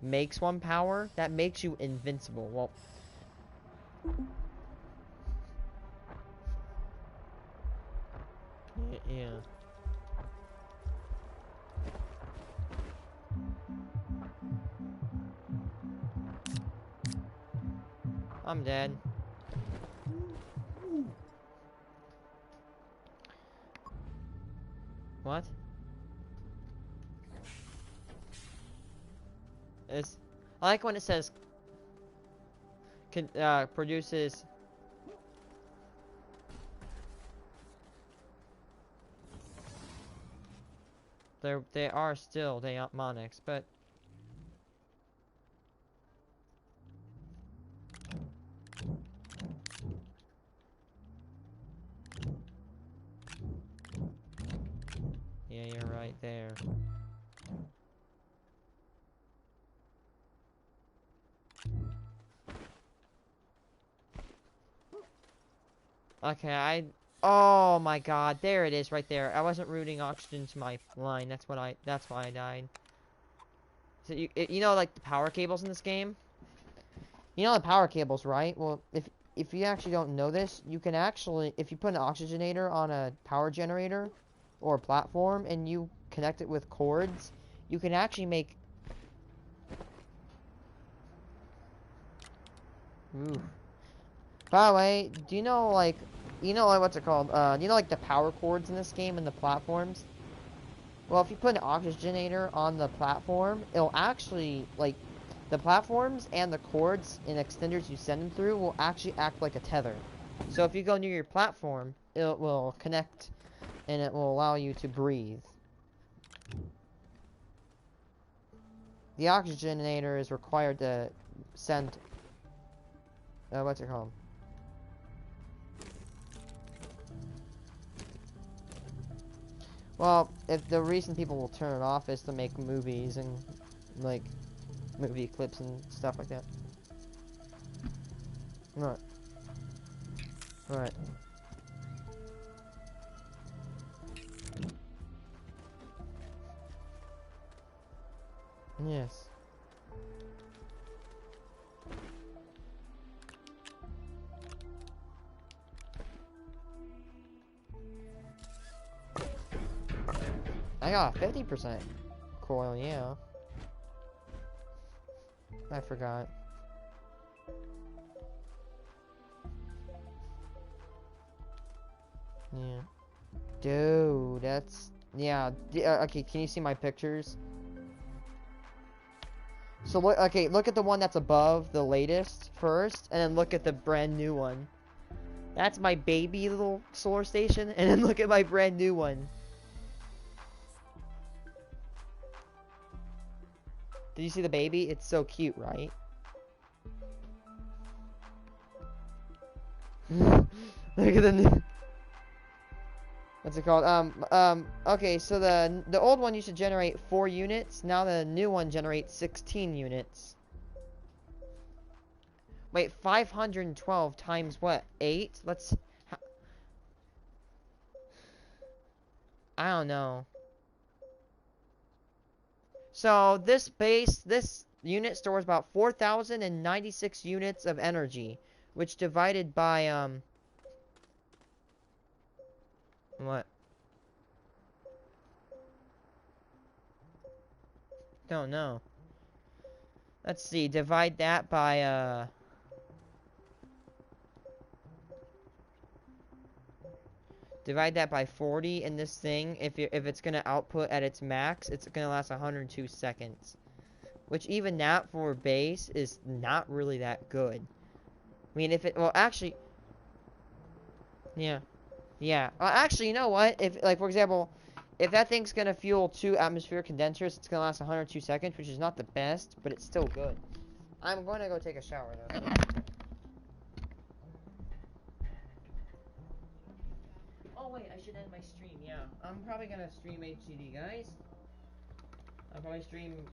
makes 1 power, that makes you invincible. Well, yeah. I'm dead. What? I like when it says produces. They are still daemonics, but yeah, you're right there. Okay, oh my god, there it is right there. I wasn't routing oxygen to my line. That's why I died. So you know, like the power cables in this game? You know the power cables, right? Well, if you actually don't know this, you can actually, if you put an oxygenator on a power generator or a platform and you connect it with cords, you can actually make... Ooh. By the way, do you know, like, what's it called? Do you know, like, the power cords in this game and the platforms? Well, if you put an oxygenator on the platform, it'll actually, like, the platforms and the cords and extenders you send them through will actually act like a tether. So if you go near your platform, it will connect and it will allow you to breathe. The oxygenator is required to send... what's it called? Well, if the reason people will turn it off is to make movies and, like, movie clips and stuff like that. Right. Right. Yes. I got a 50% coil, yeah. I forgot. Yeah. Dude, that's... Yeah. Okay, can you see my pictures? So, look, okay, look at the one that's above the latest first, and then look at the brand new one. That's my baby little solar station, and then look at my brand new one. Did you see the baby? It's so cute, right? Look at the new... What's it called? Okay, so the old one used to generate 4 units. Now the new one generates 16 units. Wait, 512 times what? 8? I don't know. So this unit stores about 4,096 units of energy, which divided by, what? Don't know. Let's see, divide that by, divide that by 40 in this thing. If it's gonna output at its max, it's gonna last 102 seconds. Which even that for base is not really that good. I mean, if it, well, actually, yeah. Yeah. Well, actually, you know what? If, like, for example, if that thing's gonna fuel 2 atmospheric condensers, it's gonna last 102 seconds, which is not the best, but it's still good. I'm going to go take a shower, though. Oh, wait, I should end my stream, yeah. I'm probably gonna stream HCD, guys. I'll probably stream